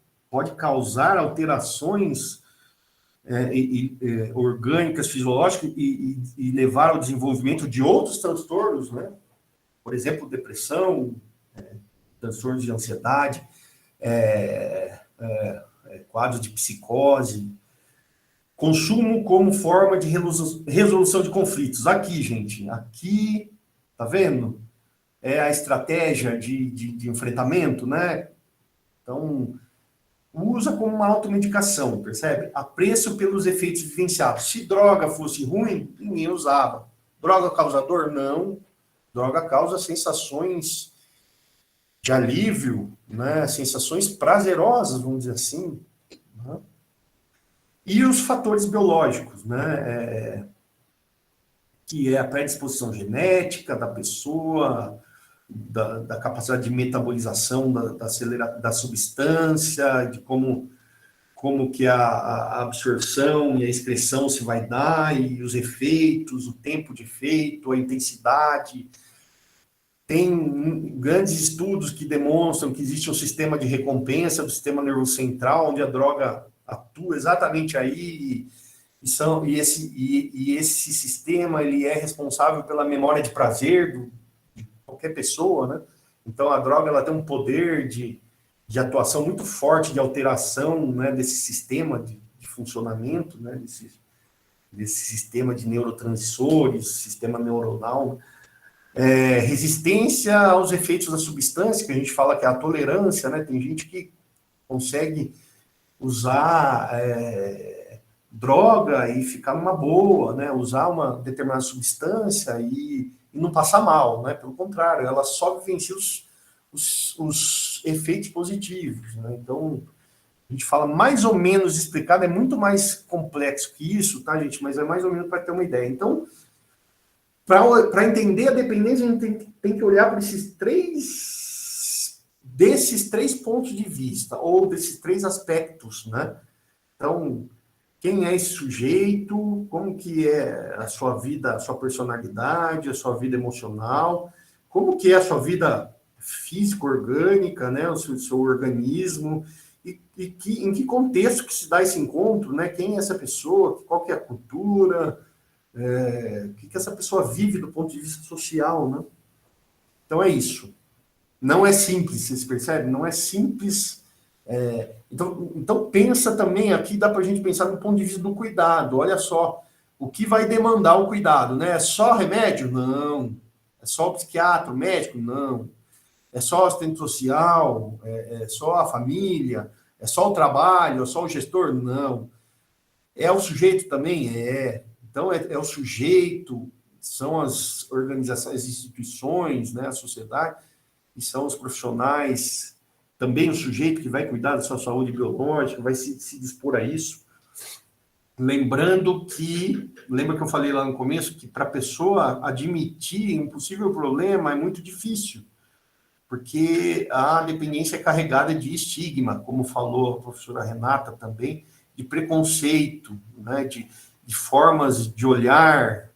causar alterações orgânicas, fisiológicas, e levar ao desenvolvimento de outros transtornos, né? Por exemplo, depressão, transtornos de ansiedade, quadros de psicose, consumo como forma de resolução de conflitos. Aqui, gente, aqui, tá vendo? É a estratégia de enfrentamento, né? Então, usa como uma automedicação, percebe? Apreço pelos efeitos vivenciados. Se droga fosse ruim, ninguém usava. Droga causador? Não. Droga causa sensações de alívio, né? Sensações prazerosas, vamos dizer assim. Né? E os fatores biológicos, né? Que é a predisposição genética da pessoa, da capacidade de metabolização da substância, de como que a absorção e a excreção se vai dar, e os efeitos, o tempo de efeito, a intensidade. Tem grandes estudos que demonstram que existe um sistema de recompensa do sistema nervoso central, onde a droga atua exatamente aí, e esse sistema, ele é responsável pela memória de prazer de qualquer pessoa, né? Então, a droga, ela tem um poder de atuação muito forte, de alteração, né, desse sistema de funcionamento, né, desse sistema de neurotransmissores, sistema neuronal. Resistência aos efeitos da substância, que a gente fala que é a tolerância, né? Tem gente que consegue usar droga e ficar numa boa, né? Usar uma determinada substância e não passar mal, né? Pelo contrário, ela só vivencia os efeitos positivos, né? Então, a gente fala mais ou menos explicado, é muito mais complexo que isso, tá, gente? Mas é mais ou menos para ter uma ideia. Então, para entender a dependência, a gente tem que olhar para desses três pontos de vista, ou desses 3 aspectos, né? Então, quem é esse sujeito, como que é a sua vida, a sua personalidade, a sua vida emocional, como que é a sua vida físico-orgânica, né? O seu organismo, em que contexto que se dá esse encontro, né? Quem é essa pessoa, qual que é a cultura, o que essa pessoa vive do ponto de vista social, né? Então é isso. Não é simples, vocês percebem? Não é simples. Então pensa também, aqui dá para a gente pensar no ponto de vista do cuidado. Olha só, o que vai demandar o cuidado, né? É só remédio? Não. É só o psiquiatra, o médico? Não. É só o assistente social? É só a família? É só o trabalho? É só o gestor? Não. É o sujeito também? Então, é o sujeito, são as organizações, as instituições, né, a sociedade. que são os profissionais, também o sujeito que vai cuidar da sua saúde biológica, vai se dispor a isso. Lembrando que, lembra que eu falei lá no começo, que para a pessoa admitir um possível problema é muito difícil, porque a dependência é carregada de estigma, como falou a professora Renata também, de preconceito, né, de formas de olhar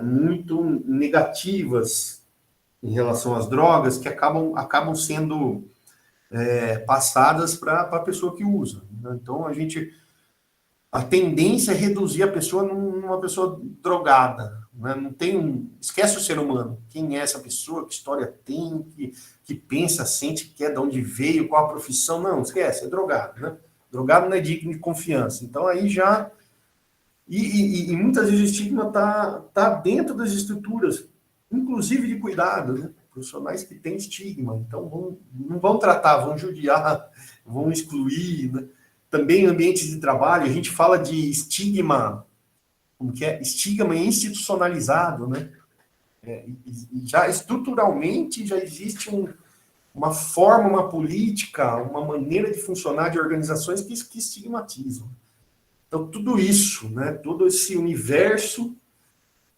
muito negativas em relação às drogas, que acabam sendo passadas para a pessoa que usa. Né? Então, a tendência é reduzir a pessoa numa pessoa drogada. Né? Não tem esquece o ser humano. Quem é essa pessoa? Que história tem? Que pensa, sente, quer, de onde veio, qual a profissão? Não, esquece, é drogado. Né? Drogado não é digno de confiança. Então, aí já... E muitas vezes o estigma tá dentro das estruturas, inclusive de cuidado, né? Profissionais que têm estigma. Então, não vão tratar, vão judiar, vão excluir, né? Também em ambientes de trabalho, a gente fala de estigma, como que é? Estigma institucionalizado, né? E já estruturalmente já existe uma forma, uma política, uma maneira de funcionar de organizações que estigmatizam. Então, tudo isso, né? Todo esse universo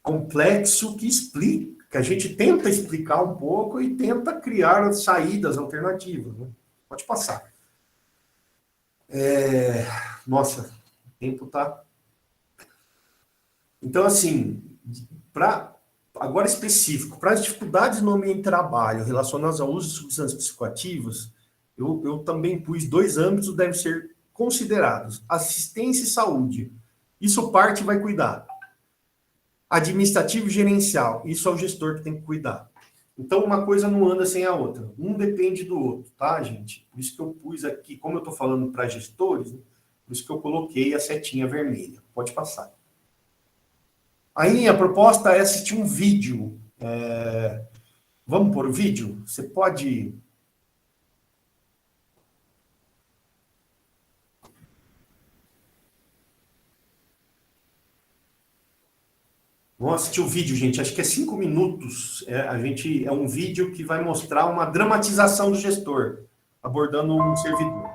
complexo que explica, que a gente tenta explicar um pouco e tenta criar saídas alternativas, né? Pode passar. Nossa, o tempo tá... Então, assim, agora específico, para as dificuldades no ambiente de trabalho relacionadas ao uso de substâncias psicoativas, eu também pus 2 âmbitos que devem ser considerados: assistência e saúde. Isso parte vai cuidar. Administrativo e gerencial. Isso é o gestor que tem que cuidar. Então, uma coisa não anda sem a outra. Um depende do outro, tá, gente? Por isso que eu pus aqui, como eu estou falando para gestores, né, por isso que eu coloquei a setinha vermelha. Pode passar. Aí, a proposta é assistir um vídeo. Vamos pôr o vídeo? Você pode... Vamos assistir o vídeo, gente. Acho que é 5 minutos. É um vídeo que vai mostrar uma dramatização do gestor, abordando um servidor.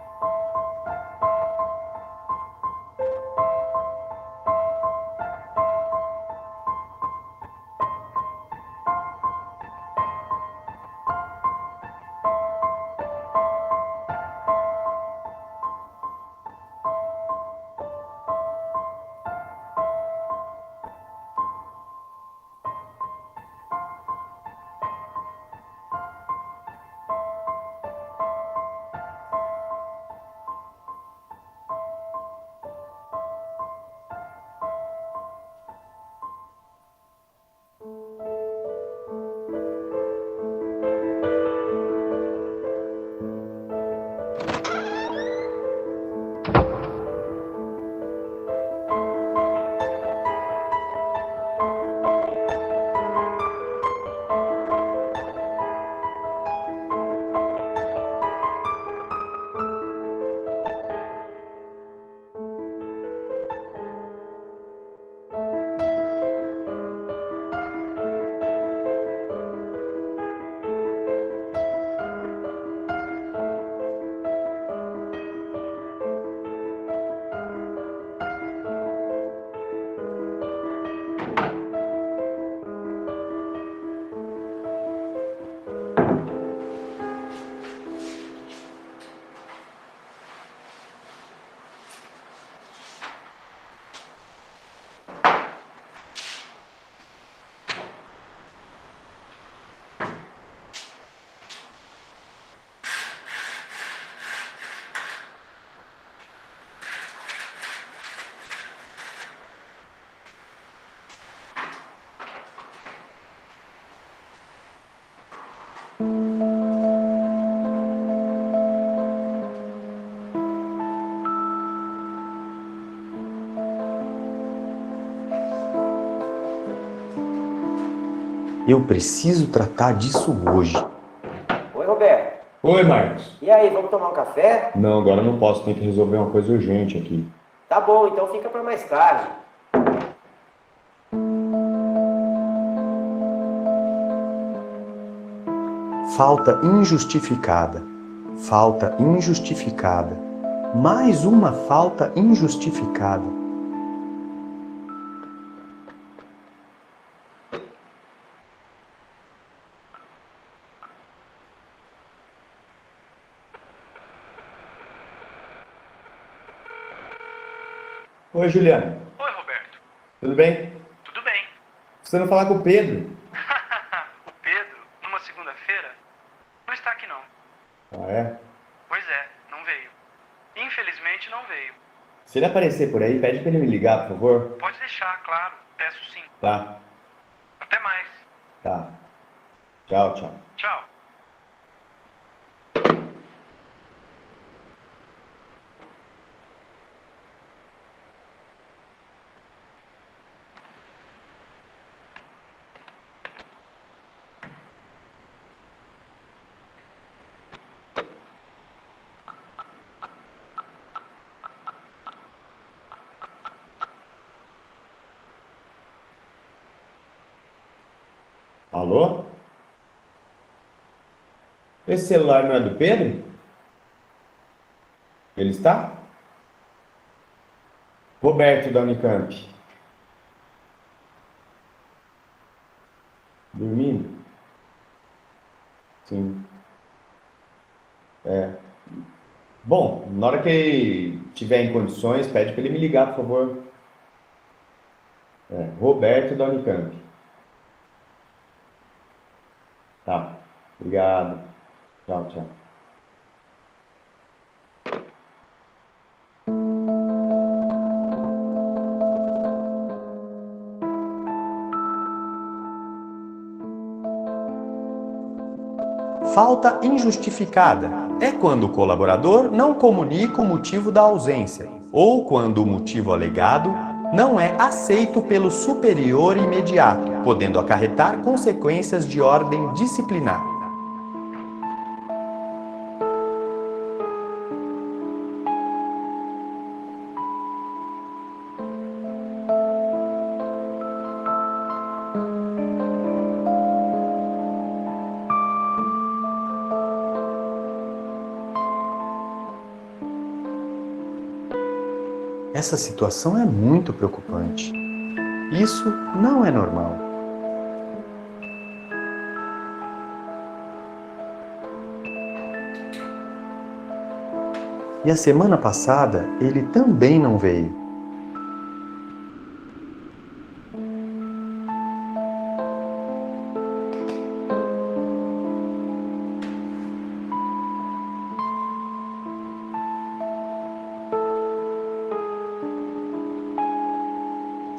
Eu preciso tratar disso hoje. Oi, Roberto. Oi, Marcos. E aí, vamos tomar um café? Não, agora não posso, tem que resolver uma coisa urgente aqui. Tá bom, então fica para mais tarde. falta injustificada. Falta injustificada. Mais uma falta injustificada. Oi, Juliana. Oi, Roberto. Tudo bem? Tudo bem? Precisando falar com o Pedro. O Pedro, numa segunda-feira, não está aqui não. Ah, é? Pois é, não veio. Infelizmente não veio. Se ele aparecer por aí, pede pra ele me ligar, por favor. Pode deixar, claro. Peço sim. Tá, Até mais. tá. Tchau, tchau. Tchau. Alô? Esse celular não é do Pedro? Ele está? Roberto da Unicamp. Dormindo? Sim. É. Bom, na hora que ele tiver em condições, pede para ele me ligar, por favor. É, Roberto da Unicamp. Tá. Obrigado. Tchau, tchau. Falta injustificada é quando o colaborador não comunica o motivo da ausência ou quando o motivo alegado não é aceito pelo superior imediato, podendo acarretar consequências de ordem disciplinar. Essa situação é muito preocupante. Isso não é normal. E a semana passada ele também não veio.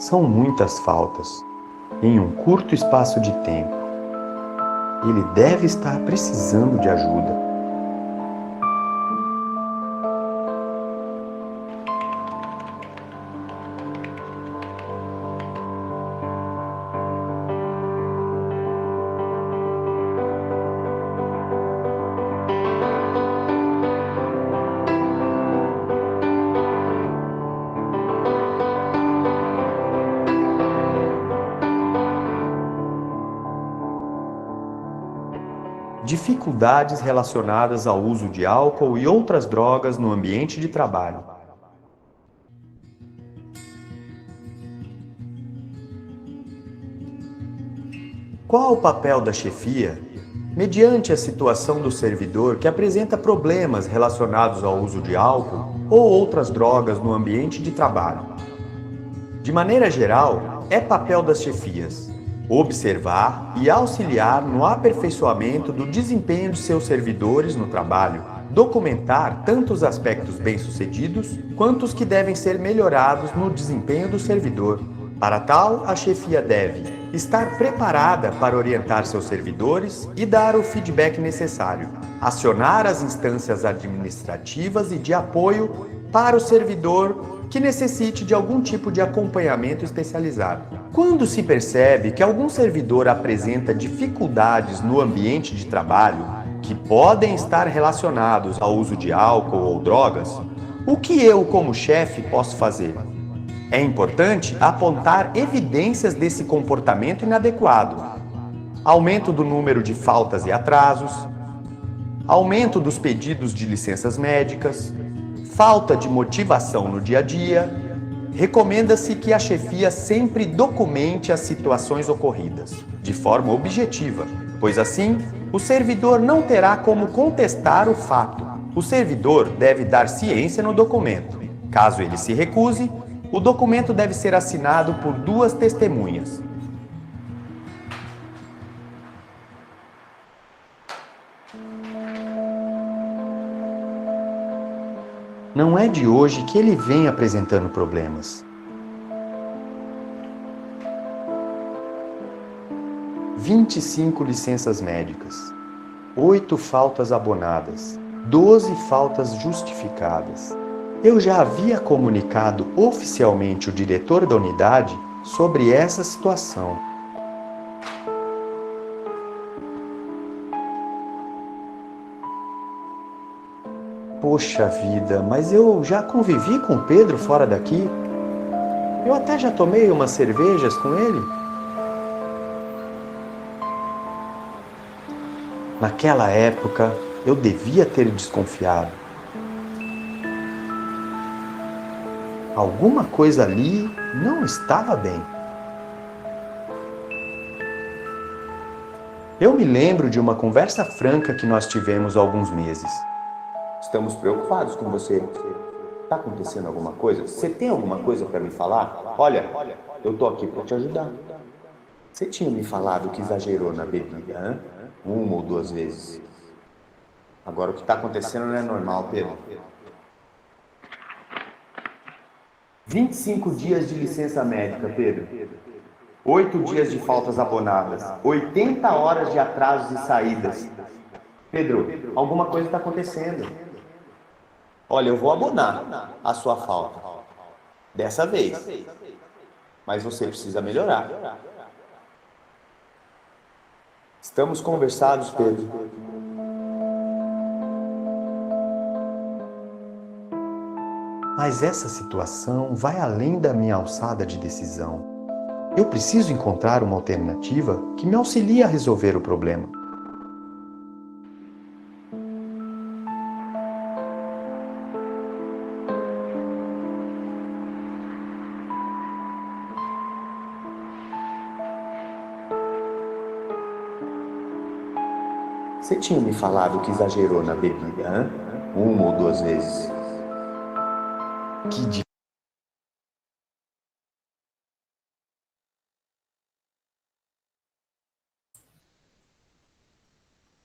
São muitas faltas, em um curto espaço de tempo. Ele deve estar precisando de ajuda. Dificuldades relacionadas ao uso de álcool e outras drogas no ambiente de trabalho. Qual o papel da chefia mediante a situação do servidor que apresenta problemas relacionados ao uso de álcool ou outras drogas no ambiente de trabalho? De maneira geral, é papel das chefias observar e auxiliar no aperfeiçoamento do desempenho de seus servidores no trabalho, documentar tanto os aspectos bem-sucedidos quanto os que devem ser melhorados no desempenho do servidor. Para tal, a chefia deve estar preparada para orientar seus servidores e dar o feedback necessário, acionar as instâncias administrativas e de apoio para o servidor que necessite de algum tipo de acompanhamento especializado. Quando se percebe que algum servidor apresenta dificuldades no ambiente de trabalho que podem estar relacionados ao uso de álcool ou drogas, o que eu, como chefe, posso fazer? É importante apontar evidências desse comportamento inadequado. Aumento do número de faltas e atrasos, aumento dos pedidos de licenças médicas, falta de motivação no dia a dia. Recomenda-se que a chefia sempre documente as situações ocorridas, de forma objetiva, pois assim o servidor não terá como contestar o fato. O servidor deve dar ciência no documento. Caso ele se recuse, o documento deve ser assinado por 2 testemunhas. Não é de hoje que ele vem apresentando problemas. 25 licenças médicas, 8 faltas abonadas, 12 faltas justificadas. Eu já havia comunicado oficialmente o diretor da unidade sobre essa situação. Poxa vida, mas eu já convivi com o Pedro fora daqui. Eu até já tomei umas cervejas com ele. Naquela época, eu devia ter desconfiado. Alguma coisa ali não estava bem. Eu me lembro de uma conversa franca que nós tivemos há alguns meses. Estamos preocupados com você. Está acontecendo alguma coisa? Você tem alguma coisa para me falar? Olha, eu tô aqui para te ajudar. Você tinha me falado que exagerou na bebida, hein? 1 ou 2 vezes. Agora o que está acontecendo não é normal, Pedro. 25 dias de licença médica, Pedro. 8 dias de faltas abonadas. 80 horas de atrasos e saídas. Pedro, alguma coisa está acontecendo. Olha, eu vou abonar a sua falta. Dessa vez. Mas você precisa melhorar. Estamos conversados, Pedro. Mas essa situação vai além da minha alçada de decisão. Eu preciso encontrar uma alternativa que me auxilie a resolver o problema. Você tinha me falado que exagerou na bebida, hein? 1 ou 2 vezes. Que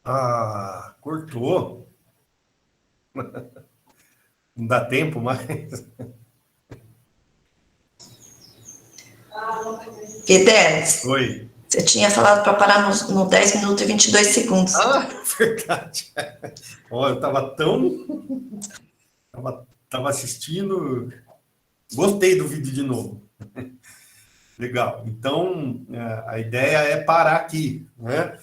Ah, cortou. Não dá tempo mais. Guedes, Oi. você tinha falado para parar no 10 minutos e 22 segundos. Ah, verdade. Ó, eu tava assistindo, gostei do vídeo de novo. Legal. Então, a ideia é parar aqui, né?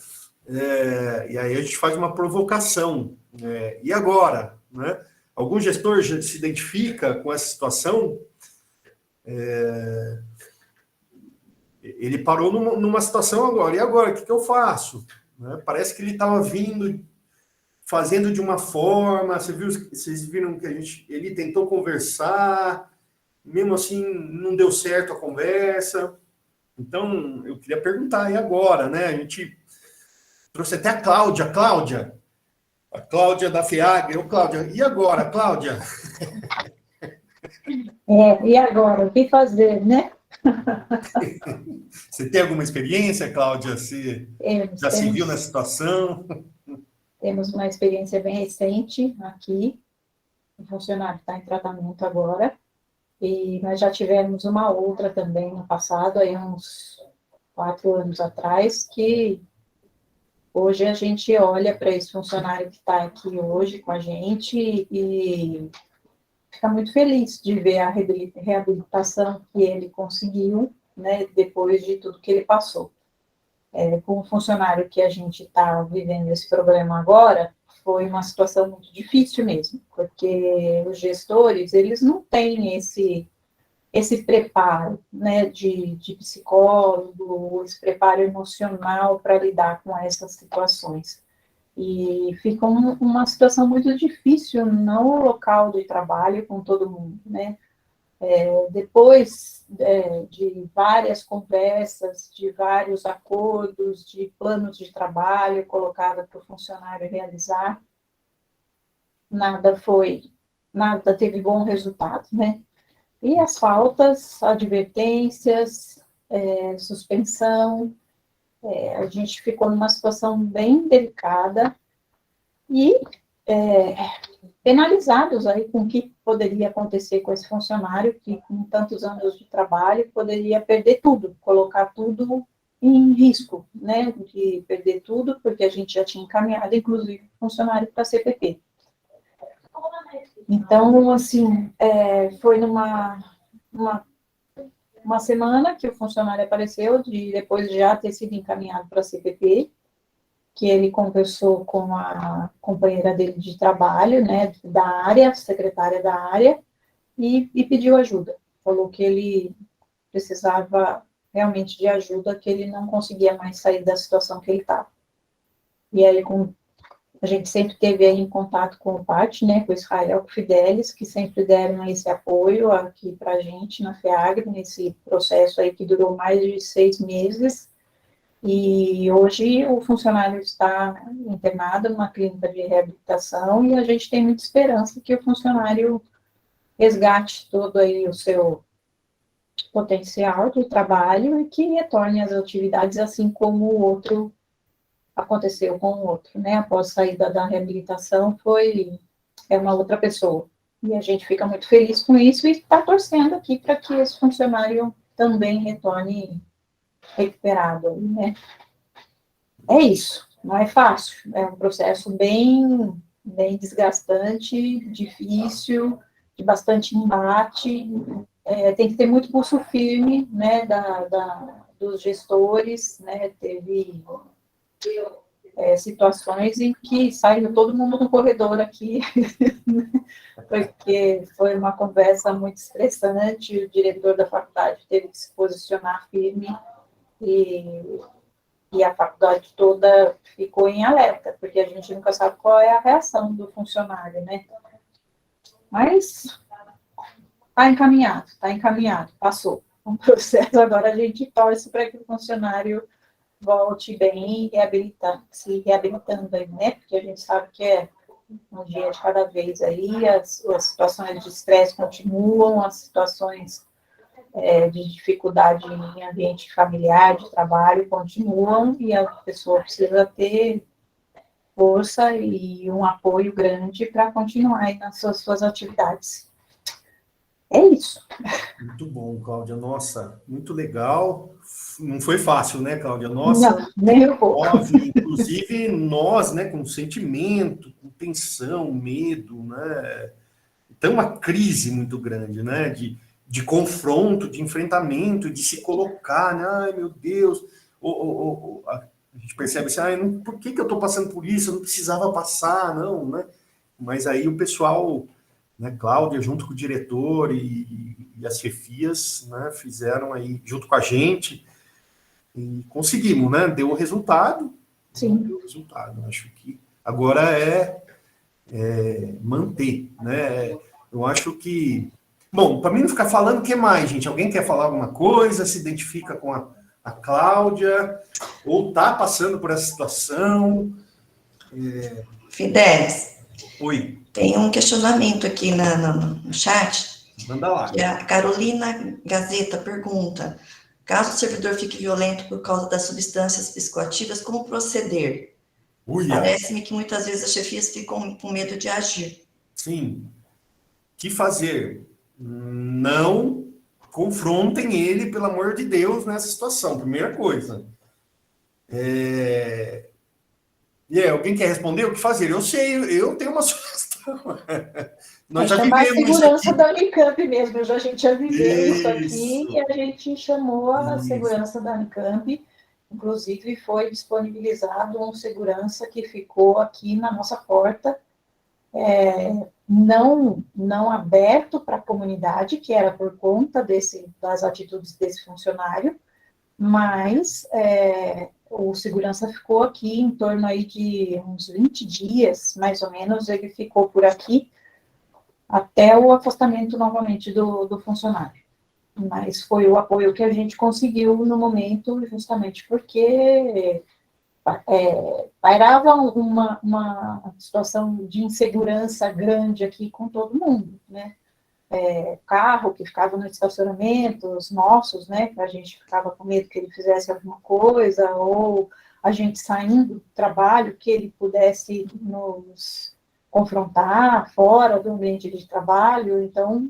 E aí a gente faz uma provocação. E agora, né? Algum gestor já se identifica com essa situação? Ele parou numa situação agora. E agora, o que eu faço? Né? Parece que ele estava vindo, fazendo de uma forma. Vocês viram que ele tentou conversar, mesmo assim não deu certo a conversa. Então, eu queria perguntar, e agora? Né? A gente trouxe até a Cláudia. A Cláudia da FEAG. Cláudia, e agora, Cláudia? E agora, o que fazer, né? Você tem alguma experiência, Cláudia? Você já se viu nessa situação? Temos uma experiência bem recente aqui. O funcionário está em tratamento agora. E nós já tivemos uma outra também no passado, aí uns 4 anos atrás, que hoje a gente olha para esse funcionário que está aqui hoje com a gente e fica muito feliz de ver a reabilitação que ele conseguiu, né, depois de tudo que ele passou. Com o funcionário que a gente está vivendo esse problema agora, foi uma situação muito difícil mesmo, porque os gestores, eles não têm esse preparo, né, de psicólogo, esse preparo emocional para lidar com essas situações. E fica uma situação muito difícil no local de trabalho com todo mundo, né? Depois de várias conversas, de vários acordos, de planos de trabalho colocado para o funcionário realizar, nada teve bom resultado, né? E as faltas, advertências, suspensão, a gente ficou numa situação bem delicada e penalizados aí com o que poderia acontecer com esse funcionário que, com tantos anos de trabalho, poderia perder tudo, colocar tudo em risco, né, de perder tudo, porque a gente já tinha encaminhado, inclusive, o funcionário para a CPP. Então, assim, foi uma semana que o funcionário apareceu, depois de já ter sido encaminhado para a CPP, que ele conversou com a companheira dele de trabalho, né, da área, secretária da área, e pediu ajuda. Falou que ele precisava realmente de ajuda, que ele não conseguia mais sair da situação que ele estava. E aí, a gente sempre teve aí em contato com o PAT, né, com o Israel, com o Fidelis, que sempre deram esse apoio aqui para a gente na FEAGRE, nesse processo aí que durou mais de 6 meses, e hoje o funcionário está internado numa clínica de reabilitação e a gente tem muita esperança que o funcionário resgate todo aí o seu potencial de trabalho e que retorne às atividades assim como o outro aconteceu com o outro, né? Após a saída da reabilitação, é uma outra pessoa. E a gente fica muito feliz com isso e está torcendo aqui para que esse funcionário também retorne recuperado, né? É isso, não é fácil, é um processo bem desgastante, difícil, de bastante embate, tem que ter muito pulso firme, né, dos gestores, né, teve situações em que saiu todo mundo no corredor aqui, porque foi uma conversa muito estressante, o diretor da faculdade teve que se posicionar firme e a faculdade toda ficou em alerta, porque a gente nunca sabe qual é a reação do funcionário, né? Mas está encaminhado, passou. Um processo, agora a gente torce para que o funcionário volte bem se reabilitando aí, né? Porque a gente sabe que é um dia de cada vez aí, as situações de estresse continuam, as situações de dificuldade em ambiente familiar, de trabalho, continuam, e a pessoa precisa ter força e um apoio grande para continuar aí nas suas atividades. É isso. Muito bom, Cláudia. Nossa, muito legal. Não foi fácil, né, Cláudia? Nossa, não, nem um pouco. Inclusive nós, né, com sentimento, com tensão, medo, né? Então, uma crise muito grande, né? De confronto, de enfrentamento, de se colocar, né? Ai, meu Deus. A gente percebe assim, por que eu estou passando por isso? Eu não precisava passar, não, né? Mas aí o pessoal, né, Cláudia, junto com o diretor e as chefias, né, fizeram aí, junto com a gente, e conseguimos, né? Deu o resultado. Sim. Deu o resultado. Acho que agora é manter, né? Eu acho que... Bom, para mim não ficar falando, o que mais, gente? Alguém quer falar alguma coisa? Se identifica com a Cláudia? Ou está passando por essa situação? Fidelis. Oi. Tem um questionamento aqui no chat. Manda lá. Que a Carolina Gazeta pergunta: caso o servidor fique violento por causa das substâncias psicoativas, como proceder? Parece-me que muitas vezes as chefias ficam com medo de agir. Sim. O que fazer? Não confrontem ele, pelo amor de Deus, nessa situação. Primeira coisa. Alguém quer responder? O que fazer? Eu sei, eu tenho uma sugestão. Nós já vivemos a segurança da Unicamp mesmo, a gente já viveu isso aqui e a gente chamou a segurança da Unicamp, inclusive foi disponibilizado um segurança que ficou aqui na nossa porta, não aberto para a comunidade, que era por conta das atitudes desse funcionário, mas o segurança ficou aqui em torno aí de uns 20 dias, mais ou menos, ele ficou por aqui até o afastamento novamente do funcionário. Mas foi o apoio que a gente conseguiu no momento, justamente porque pairava uma situação de insegurança grande aqui com todo mundo, né? Carro que ficava no estacionamento, os nossos, né? A gente ficava com medo que ele fizesse alguma coisa, ou a gente saindo do trabalho, que ele pudesse nos confrontar fora do ambiente de trabalho. Então,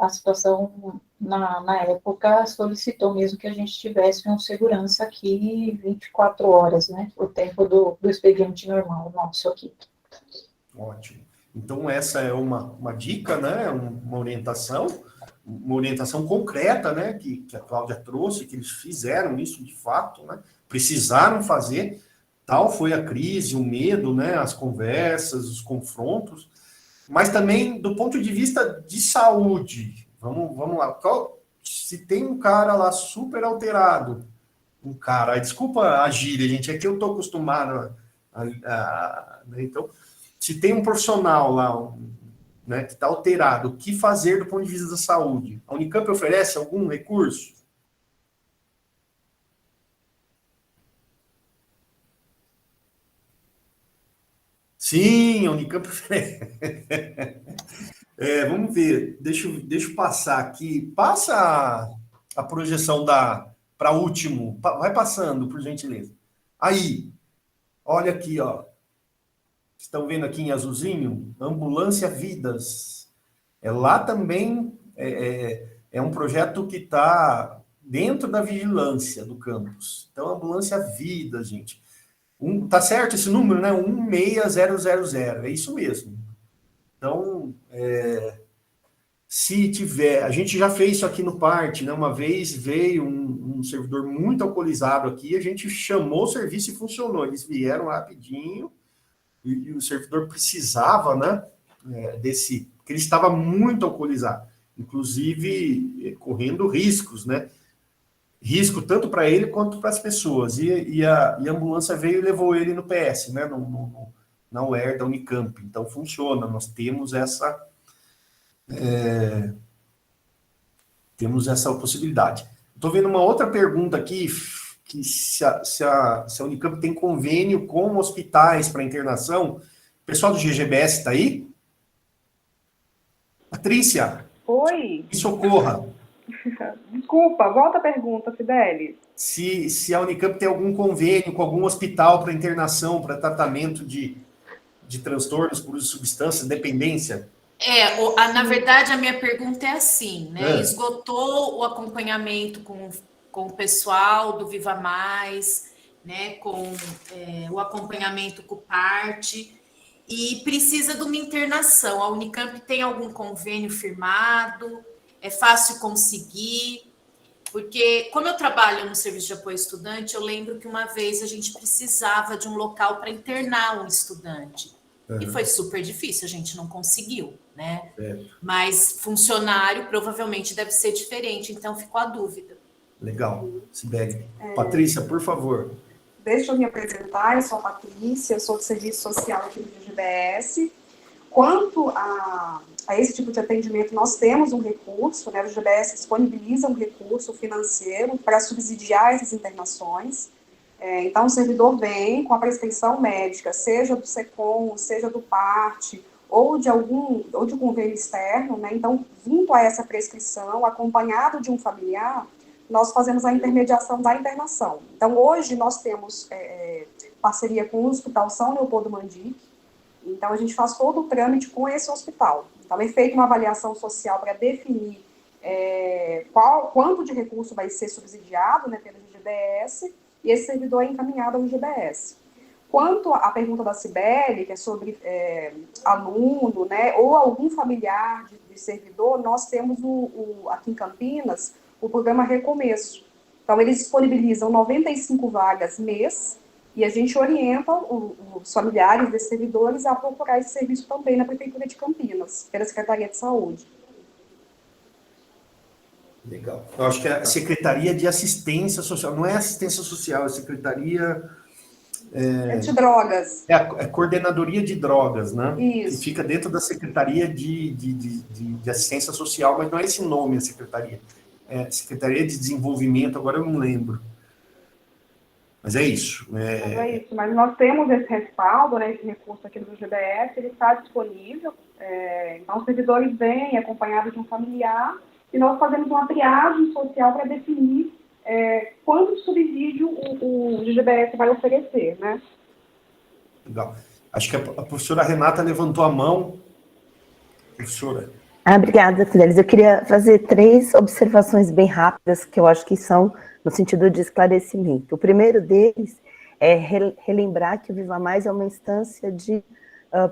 a situação, na época, solicitou mesmo que a gente tivesse um segurança aqui 24 horas, né? O tempo do expediente normal nosso aqui. Ótimo. Então, essa é uma dica, né? Uma orientação concreta, né? Que a Cláudia trouxe, que eles fizeram isso de fato, né? Precisaram fazer. Tal foi a crise, o medo, né? As conversas, os confrontos. Mas também, do ponto de vista de saúde, vamos lá. Se tem um cara lá super alterado, desculpa a gíria, gente, é que eu estou acostumado né? Então, se tem um profissional lá, né, que está alterado, o que fazer do ponto de vista da saúde? A Unicamp oferece algum recurso? Sim, a Unicamp oferece. Vamos ver, deixa eu passar aqui. Passa a projeção para último. Vai passando, por gentileza. Aí, olha aqui, ó. Estão vendo aqui em azulzinho? Ambulância Vidas. Lá também é um projeto que está dentro da vigilância do campus. Então, Ambulância Vidas, gente. Tá certo esse número, né? 16000. É isso mesmo. Então, se tiver... A gente já fez isso aqui no PART, né? Uma vez veio um servidor muito alcoolizado aqui, a gente chamou o serviço e funcionou. Eles vieram rapidinho e o servidor precisava, né? Porque ele estava muito alcoolizado. Inclusive, correndo riscos, né? Risco tanto para ele quanto para as pessoas. E a ambulância veio e levou ele no PS, né? Na UER da Unicamp. Então, funciona. Nós temos essa possibilidade. Estou vendo uma outra pergunta aqui, que se a Unicamp tem convênio com hospitais para internação. O pessoal do GGBS está aí? Patrícia? Oi. Me socorra. Desculpa, volta a pergunta, Fidelis. Se a Unicamp tem algum convênio com algum hospital para internação, para tratamento de transtornos por uso de substâncias, dependência? Na verdade, a minha pergunta é assim, né? Esgotou o acompanhamento com o pessoal do Viva Mais, né? Com o acompanhamento com o PART, e precisa de uma internação. A Unicamp tem algum convênio firmado? É fácil conseguir? Porque, como eu trabalho no serviço de apoio estudante, eu lembro que uma vez a gente precisava de um local para internar um estudante. E foi super difícil, a gente não conseguiu, né? Mas funcionário provavelmente deve ser diferente, então ficou a dúvida. Legal, Sibeli. Patrícia, por favor. Deixa eu me apresentar, eu sou a Patrícia, eu sou do Serviço Social aqui do GGBS. Quanto a esse tipo de atendimento, nós temos um recurso, né? O GGBS disponibiliza um recurso financeiro para subsidiar essas internações. Então, o servidor vem com a prescrição médica, seja do SECOM, seja do PART, ou de um convênio externo, né? Então, junto a essa prescrição, acompanhado de um familiar, nós fazemos a intermediação da internação. Então, hoje, nós temos parceria com o Hospital São Leopoldo Mandic. Então, a gente faz todo o trâmite com esse hospital. Então, é feita uma avaliação social para definir quanto de recurso vai ser subsidiado, né, pelo GGBS, e esse servidor é encaminhado ao GBS. Quanto à pergunta da Cibele, que é sobre aluno, né, ou algum familiar de servidor, nós temos aqui em Campinas o programa Recomeço. Então, eles disponibilizam 95 vagas mês, e a gente orienta os familiares desses servidores a procurar esse serviço também na Prefeitura de Campinas, pela Secretaria de Saúde. Legal. Eu acho que é a Secretaria de Assistência Social, não é assistência social, é a Secretaria... de drogas. É a Coordenadoria de Drogas, né? Isso. Que fica dentro da Secretaria de Assistência Social, mas não é esse nome a Secretaria. É Secretaria de Desenvolvimento, agora eu não lembro. Mas é isso. Mas nós temos esse respaldo, né, esse recurso aqui do GBS, ele está disponível. Então, os servidores vêm acompanhados de um familiar e nós fazemos uma triagem social para definir quanto subsídio o GBS vai oferecer, né? Legal. Acho que a professora Renata levantou a mão. Professora. Obrigada, Fidelis. Eu queria fazer 3 observações bem rápidas, que eu acho que são no sentido de esclarecimento. O primeiro deles é relembrar que o Viva Mais é uma instância de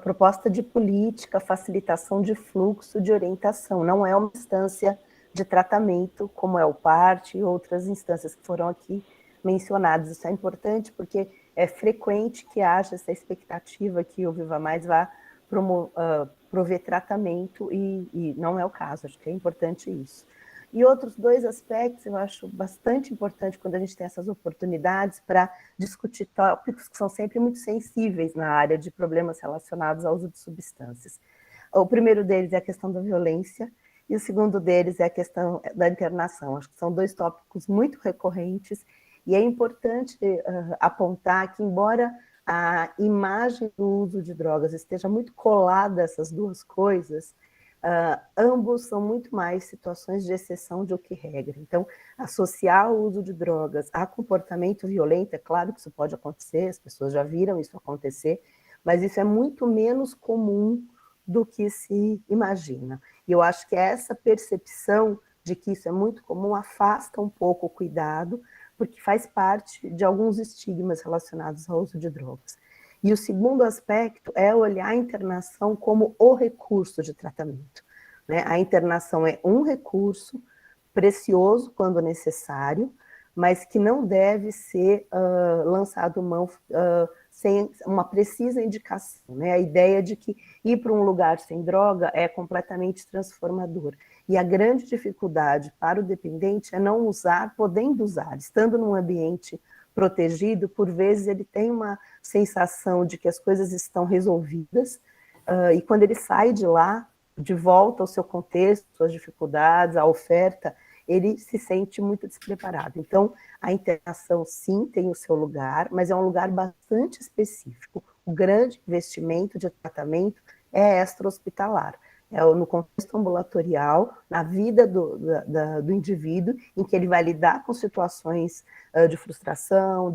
proposta de política, facilitação de fluxo, de orientação, não é uma instância de tratamento, como é o PART e outras instâncias que foram aqui mencionadas. Isso é importante porque é frequente que haja essa expectativa que o Viva Mais vá prover tratamento e não é o caso, acho que é importante isso. E outros 2 aspectos eu acho bastante importante quando a gente tem essas oportunidades para discutir tópicos que são sempre muito sensíveis na área de problemas relacionados ao uso de substâncias. O primeiro deles é a questão da violência e o segundo deles é a questão da internação. Acho que são 2 tópicos muito recorrentes e é importante apontar que, embora a imagem do uso de drogas esteja muito colada a essas 2 coisas, ambos são muito mais situações de exceção do que regra. Então, associar o uso de drogas a comportamento violento, é claro que isso pode acontecer, as pessoas já viram isso acontecer, mas isso é muito menos comum do que se imagina. E eu acho que essa percepção de que isso é muito comum afasta um pouco o cuidado, porque faz parte de alguns estigmas relacionados ao uso de drogas. E o segundo aspecto é olhar a internação como o recurso de tratamento, né? A internação é um recurso precioso quando necessário, mas que não deve ser lançado mão sem uma precisa indicação, né? A ideia de que ir para um lugar sem droga é completamente transformador. E a grande dificuldade para o dependente é não usar, podendo usar, estando num ambiente protegido, por vezes ele tem uma sensação de que as coisas estão resolvidas, e quando ele sai de lá, de volta ao seu contexto, suas dificuldades, a oferta, ele se sente muito despreparado. Então, a internação, sim, tem o seu lugar, mas é um lugar bastante específico. O grande investimento de tratamento é extra-hospitalar. É no contexto ambulatorial, na vida do indivíduo, em que ele vai lidar com situações de frustração,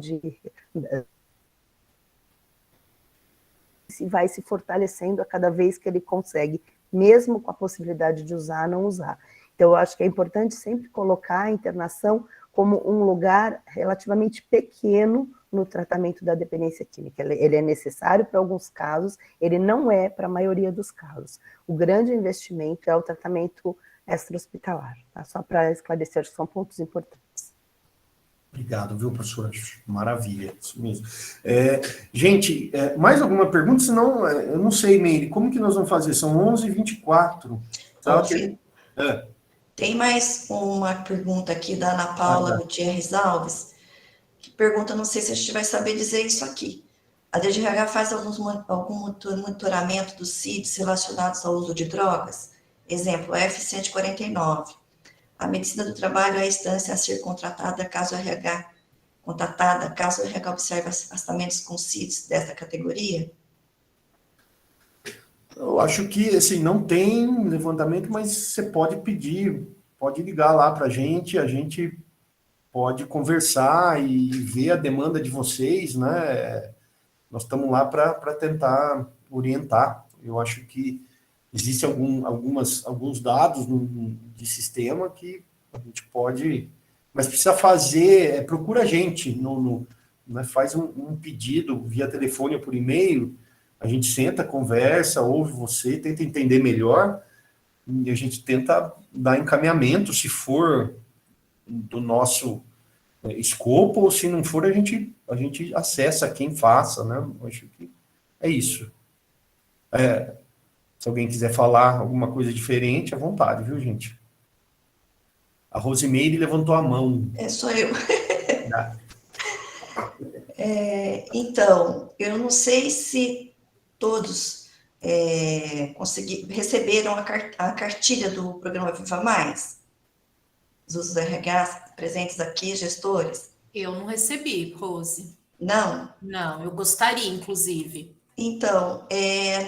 vai se fortalecendo a cada vez que ele consegue, mesmo com a possibilidade de usar, não usar. Então, eu acho que é importante sempre colocar a internação como um lugar relativamente pequeno no tratamento da dependência química. Ele é necessário para alguns casos, ele não é para a maioria dos casos. O grande investimento é o tratamento extra-hospitalar, tá? Só para esclarecer, são pontos importantes. Obrigado, viu, professor? Maravilha, isso mesmo. Gente, mais alguma pergunta? Senão, eu não sei, Meire, como que nós vamos fazer? São 11h24. Tá? Tem mais uma pergunta aqui da Ana Paula Gutierrez Alves, que pergunta, não sei se a gente vai saber dizer isso aqui. A DGH faz algum monitoramento dos CIDs relacionados ao uso de drogas? Exemplo, F-149. A medicina do trabalho é a instância a ser contratada caso o RH observe afastamentos com CIDs dessa categoria? Eu acho que, assim, não tem levantamento, mas você pode pedir, pode ligar lá para a gente pode conversar e ver a demanda de vocês, né? Nós estamos lá para tentar orientar. Eu acho que existem alguns dados de sistema que a gente pode... Mas precisa fazer, procura a gente, né, faz um pedido via telefone ou por e-mail, a gente senta, conversa, ouve você, tenta entender melhor, e a gente tenta dar encaminhamento, se for do nosso escopo, ou se não for, a gente acessa quem faça, né? Eu acho que é isso. Se alguém quiser falar alguma coisa diferente, à vontade, viu, gente? A Rosimeire levantou a mão. Sou eu. Tá. Então, eu não sei se todos receberam a cartilha do programa Viva Mais. Os RH presentes aqui, gestores. Eu não recebi, Rose. Não? Não, eu gostaria, inclusive. Então,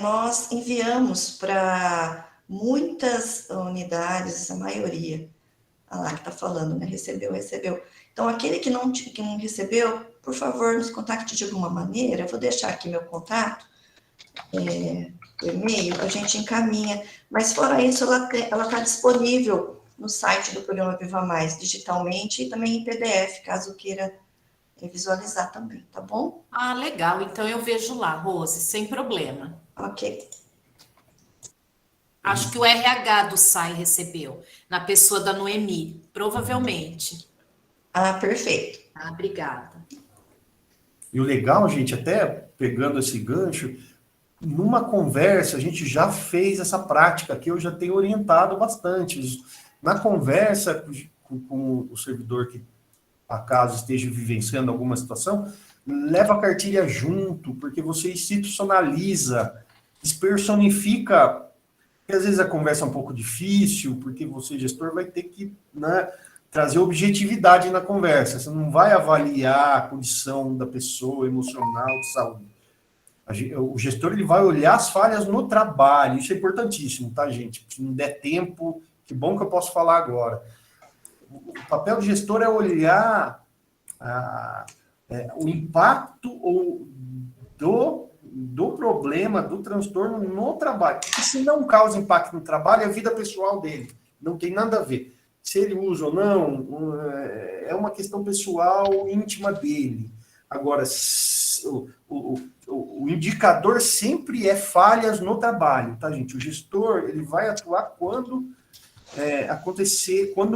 nós enviamos para muitas unidades, a maioria, lá que está falando, né? Recebeu. Então, aquele que não recebeu, por favor, nos contacte de alguma maneira. Eu vou deixar aqui meu contato, o e-mail, a gente encaminha. Mas, fora isso, ela está disponível no site do programa Viva Mais, digitalmente e também em PDF, caso queira visualizar também, tá bom? Ah, legal. Então, eu vejo lá, Rose, sem problema. Ok. Acho que o RH do SAI recebeu, na pessoa da Noemi, provavelmente. Ah, perfeito. Ah, obrigada. E o legal, gente, até pegando esse gancho, numa conversa, a gente já fez essa prática que eu já tenho orientado bastante. Na conversa com o servidor que, acaso esteja vivenciando alguma situação, leva a cartilha junto, porque você institucionaliza, despersonifica. Porque às vezes a conversa é um pouco difícil, porque você, gestor, vai ter que, né, trazer objetividade na conversa. Você não vai avaliar a condição da pessoa emocional, de saúde. O gestor ele vai olhar as falhas no trabalho. Isso é importantíssimo, tá, gente? Se não der tempo, que bom que eu posso falar agora. O papel do gestor é olhar o impacto do problema, do transtorno no trabalho. Porque se não causa impacto no trabalho, é a vida pessoal dele. Não tem nada a ver. Se ele usa ou não, é uma questão pessoal, íntima dele. Agora, o indicador sempre é falhas no trabalho, tá, gente? O gestor, ele vai atuar quando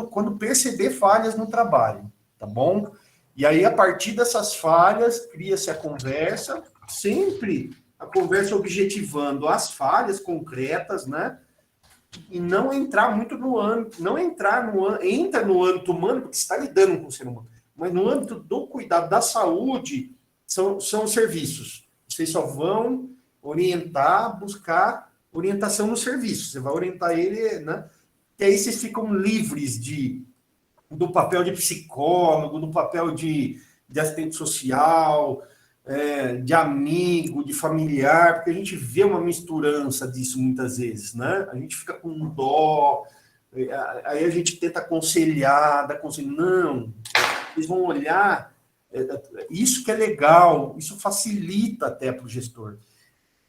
quando perceber falhas no trabalho, tá bom? E aí, a partir dessas falhas, cria-se a conversa, sempre a conversa objetivando as falhas concretas, né? E não entrar muito no âmbito, entra no âmbito humano, porque você está lidando com o ser humano, mas no âmbito do cuidado da saúde, são os serviços. Vocês só vão orientar, buscar orientação no serviço. Você vai orientar ele, né? E aí vocês ficam livres do papel de psicólogo, do papel de assistente social, de amigo, de familiar, porque a gente vê uma misturança disso muitas vezes, né? A gente fica com dó, aí a gente tenta aconselhar, não, eles vão olhar, isso que é legal, isso facilita até para o gestor.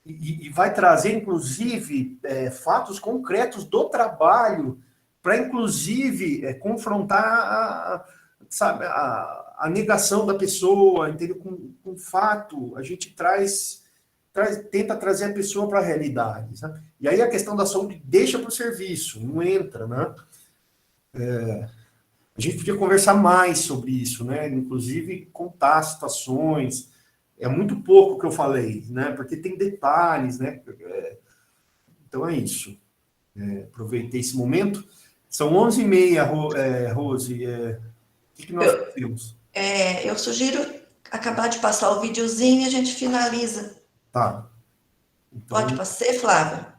E vai trazer, inclusive, fatos concretos do trabalho para, inclusive, confrontar a negação da pessoa, entendeu? Com fato, a gente tenta trazer a pessoa para a realidade. Sabe? E aí a questão da saúde deixa para o serviço, não entra, né? A gente podia conversar mais sobre isso, né? Inclusive contar situações. É muito pouco que eu falei, né? Porque tem detalhes, né? Então é isso. Aproveitei esse momento. São 11h30, Rose. O que nós temos? Eu sugiro acabar de passar o videozinho e a gente finaliza. Tá. Então... Pode ser, Flávia?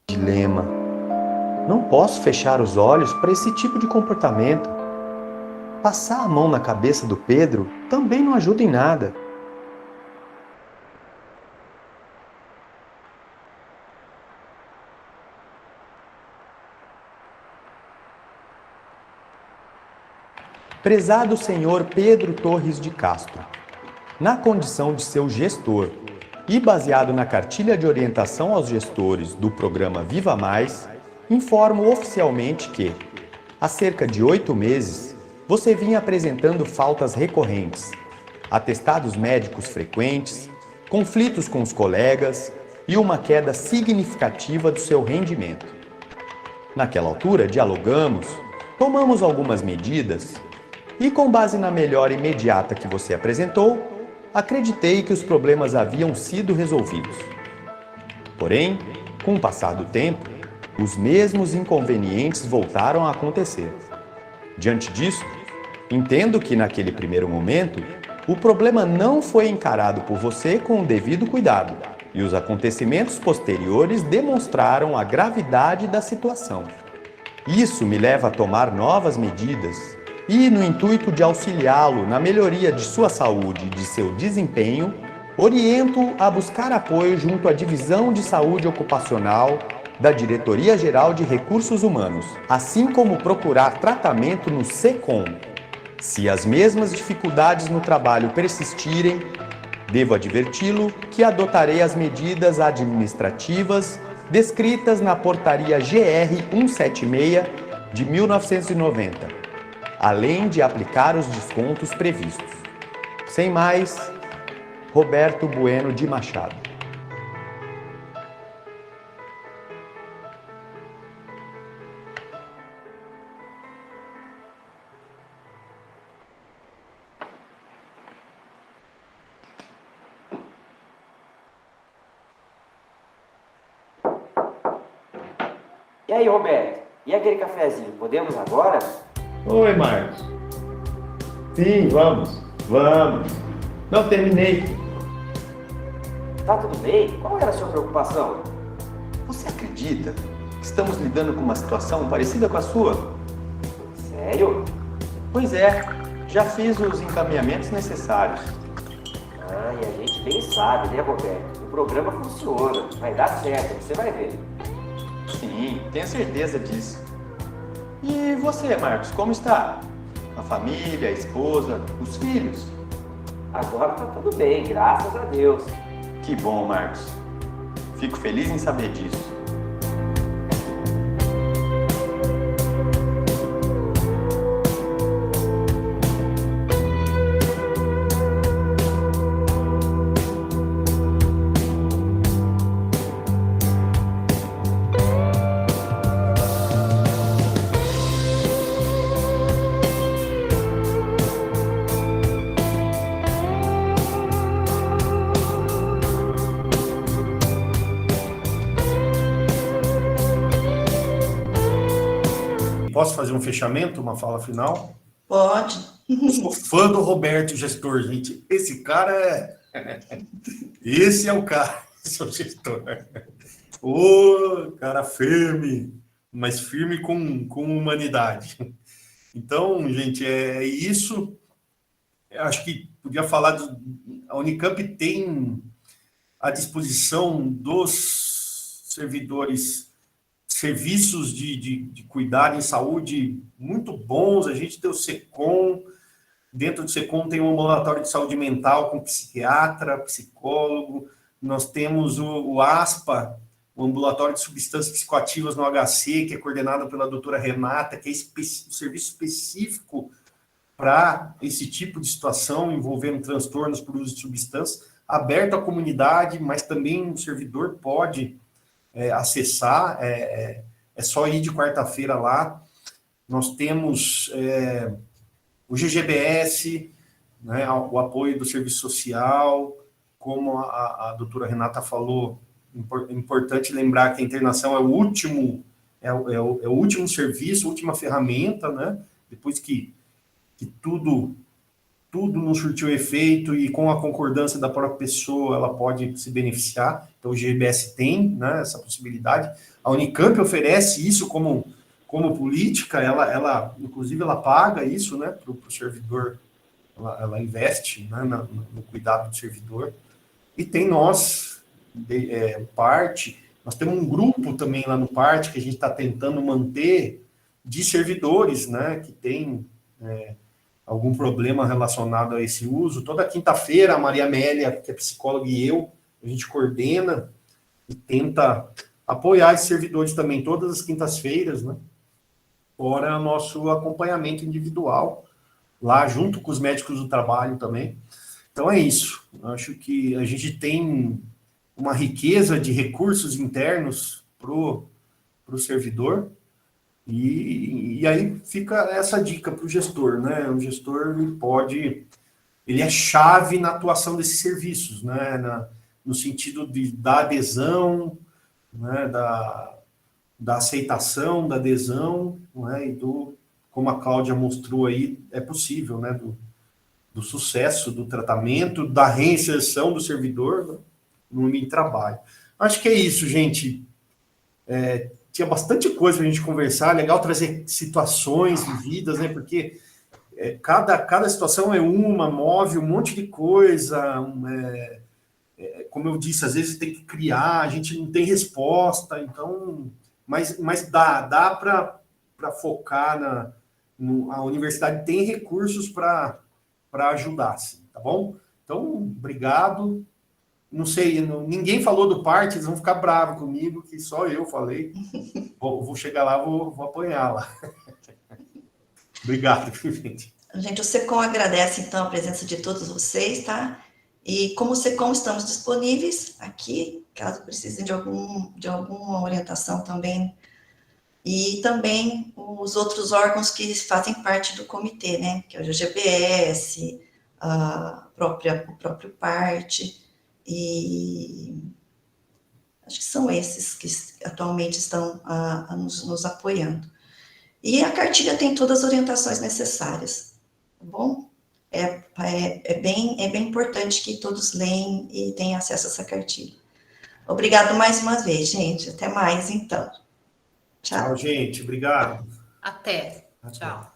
Dilema. Não posso fechar os olhos para esse tipo de comportamento. Passar a mão na cabeça do Pedro também não ajuda em nada. Prezado senhor Pedro Torres de Castro, na condição de seu gestor e baseado na cartilha de orientação aos gestores do programa Viva Mais, informo oficialmente que, há cerca de 8 meses, você vinha apresentando faltas recorrentes, atestados médicos frequentes, conflitos com os colegas e uma queda significativa do seu rendimento. Naquela altura, dialogamos, tomamos algumas medidas e, com base na melhora imediata que você apresentou, acreditei que os problemas haviam sido resolvidos. Porém, com o passar do tempo, os mesmos inconvenientes voltaram a acontecer. Diante disso, entendo que naquele primeiro momento, o problema não foi encarado por você com o devido cuidado, e os acontecimentos posteriores demonstraram a gravidade da situação. Isso me leva a tomar novas medidas e, no intuito de auxiliá-lo na melhoria de sua saúde e de seu desempenho, oriento a buscar apoio junto à Divisão de Saúde Ocupacional da Diretoria-Geral de Recursos Humanos, assim como procurar tratamento no SECOM. Se as mesmas dificuldades no trabalho persistirem, devo adverti-lo que adotarei as medidas administrativas descritas na Portaria GR 176 de 1990, além de aplicar os descontos previstos. Sem mais, Roberto Bueno de Machado. E aí, Roberto? E aquele cafezinho? Podemos agora? Oi, Marcos. Sim, vamos. Não, terminei. Tá tudo bem? Qual era a sua preocupação? Você acredita que estamos lidando com uma situação parecida com a sua? Sério? Pois é, já fiz os encaminhamentos necessários. Ah, e a gente bem sabe, né, Roberto? O programa funciona, vai dar certo, você vai ver. Sim, tenho certeza disso. E você, Marcos, como está? A família, a esposa, os filhos? Agora tá tudo bem, graças a Deus. Que bom, Marcos. Fico feliz em saber disso. Posso fazer um fechamento, uma fala final? Pode. Eu sou fã do Roberto, gestor, gente. Esse cara Esse é o cara, esse é o gestor. Ô, cara firme, mas firme com humanidade. Então, gente, é isso. Eu acho que podia falar... A Unicamp tem à disposição dos servidores serviços de cuidado em saúde muito bons. A gente tem o SECOM, dentro do SECOM tem um ambulatório de saúde mental com psiquiatra, psicólogo. Nós temos o ASPA, o ambulatório de substâncias psicoativas no HC, que é coordenado pela doutora Renata, que é um serviço específico para esse tipo de situação envolvendo transtornos por uso de substâncias, aberto à comunidade, mas também o servidor pode acessar, é só ir de quarta-feira lá. Nós temos o GGBS, né, o apoio do serviço social, como a doutora Renata falou, é importante lembrar que a internação é o último serviço, a última ferramenta, né, depois que tudo não surtiu efeito e com a concordância da própria pessoa, ela pode se beneficiar. Então, o GBS tem, né, essa possibilidade. A Unicamp oferece isso como política, ela inclusive, ela paga isso, né, para o servidor, ela investe, né, no cuidado do servidor. E tem nós, nós temos um grupo também lá no PARTE que a gente está tentando manter de servidores, né, que tem... algum problema relacionado a esse uso. Toda quinta-feira, a Maria Amélia, que é psicóloga, e eu, a gente coordena e tenta apoiar esses servidores também, todas as quintas-feiras, né? Fora nosso acompanhamento individual, lá junto com os médicos do trabalho também. Então é isso. Acho que a gente tem uma riqueza de recursos internos para o servidor, E aí fica essa dica para o gestor, né? O gestor ele é chave na atuação desses serviços, né? No sentido da adesão, né? Da aceitação, da adesão, né? E como a Cláudia mostrou aí, é possível, né? Do sucesso do tratamento, da reinserção do servidor, né? No ambiente de trabalho. Acho que é isso, gente. Tinha bastante coisa para a gente conversar, legal trazer situações vividas, né? Porque cada situação move um monte de coisa. Como eu disse, às vezes tem que criar, a gente não tem resposta, então, mas dá para focar a universidade tem recursos para ajudar, sim, tá bom? Então, obrigado. Não sei, ninguém falou do PART, eles vão ficar bravos comigo, que só eu falei. Vou chegar lá, vou apanhar lá. Obrigado, gente. Gente, o SECOM agradece, então, a presença de todos vocês, tá? E como SECOM estamos disponíveis aqui, caso precisem de alguma orientação também. E também os outros órgãos que fazem parte do comitê, né? Que é o GBS, o próprio PART, e acho que são esses que atualmente estão nos apoiando. E a cartilha tem todas as orientações necessárias, tá bom? É bem importante que todos leiam e tenham acesso a essa cartilha. Obrigado mais uma vez, gente. Até mais, então. Tchau. Tchau, gente. Obrigado. Até. Tchau.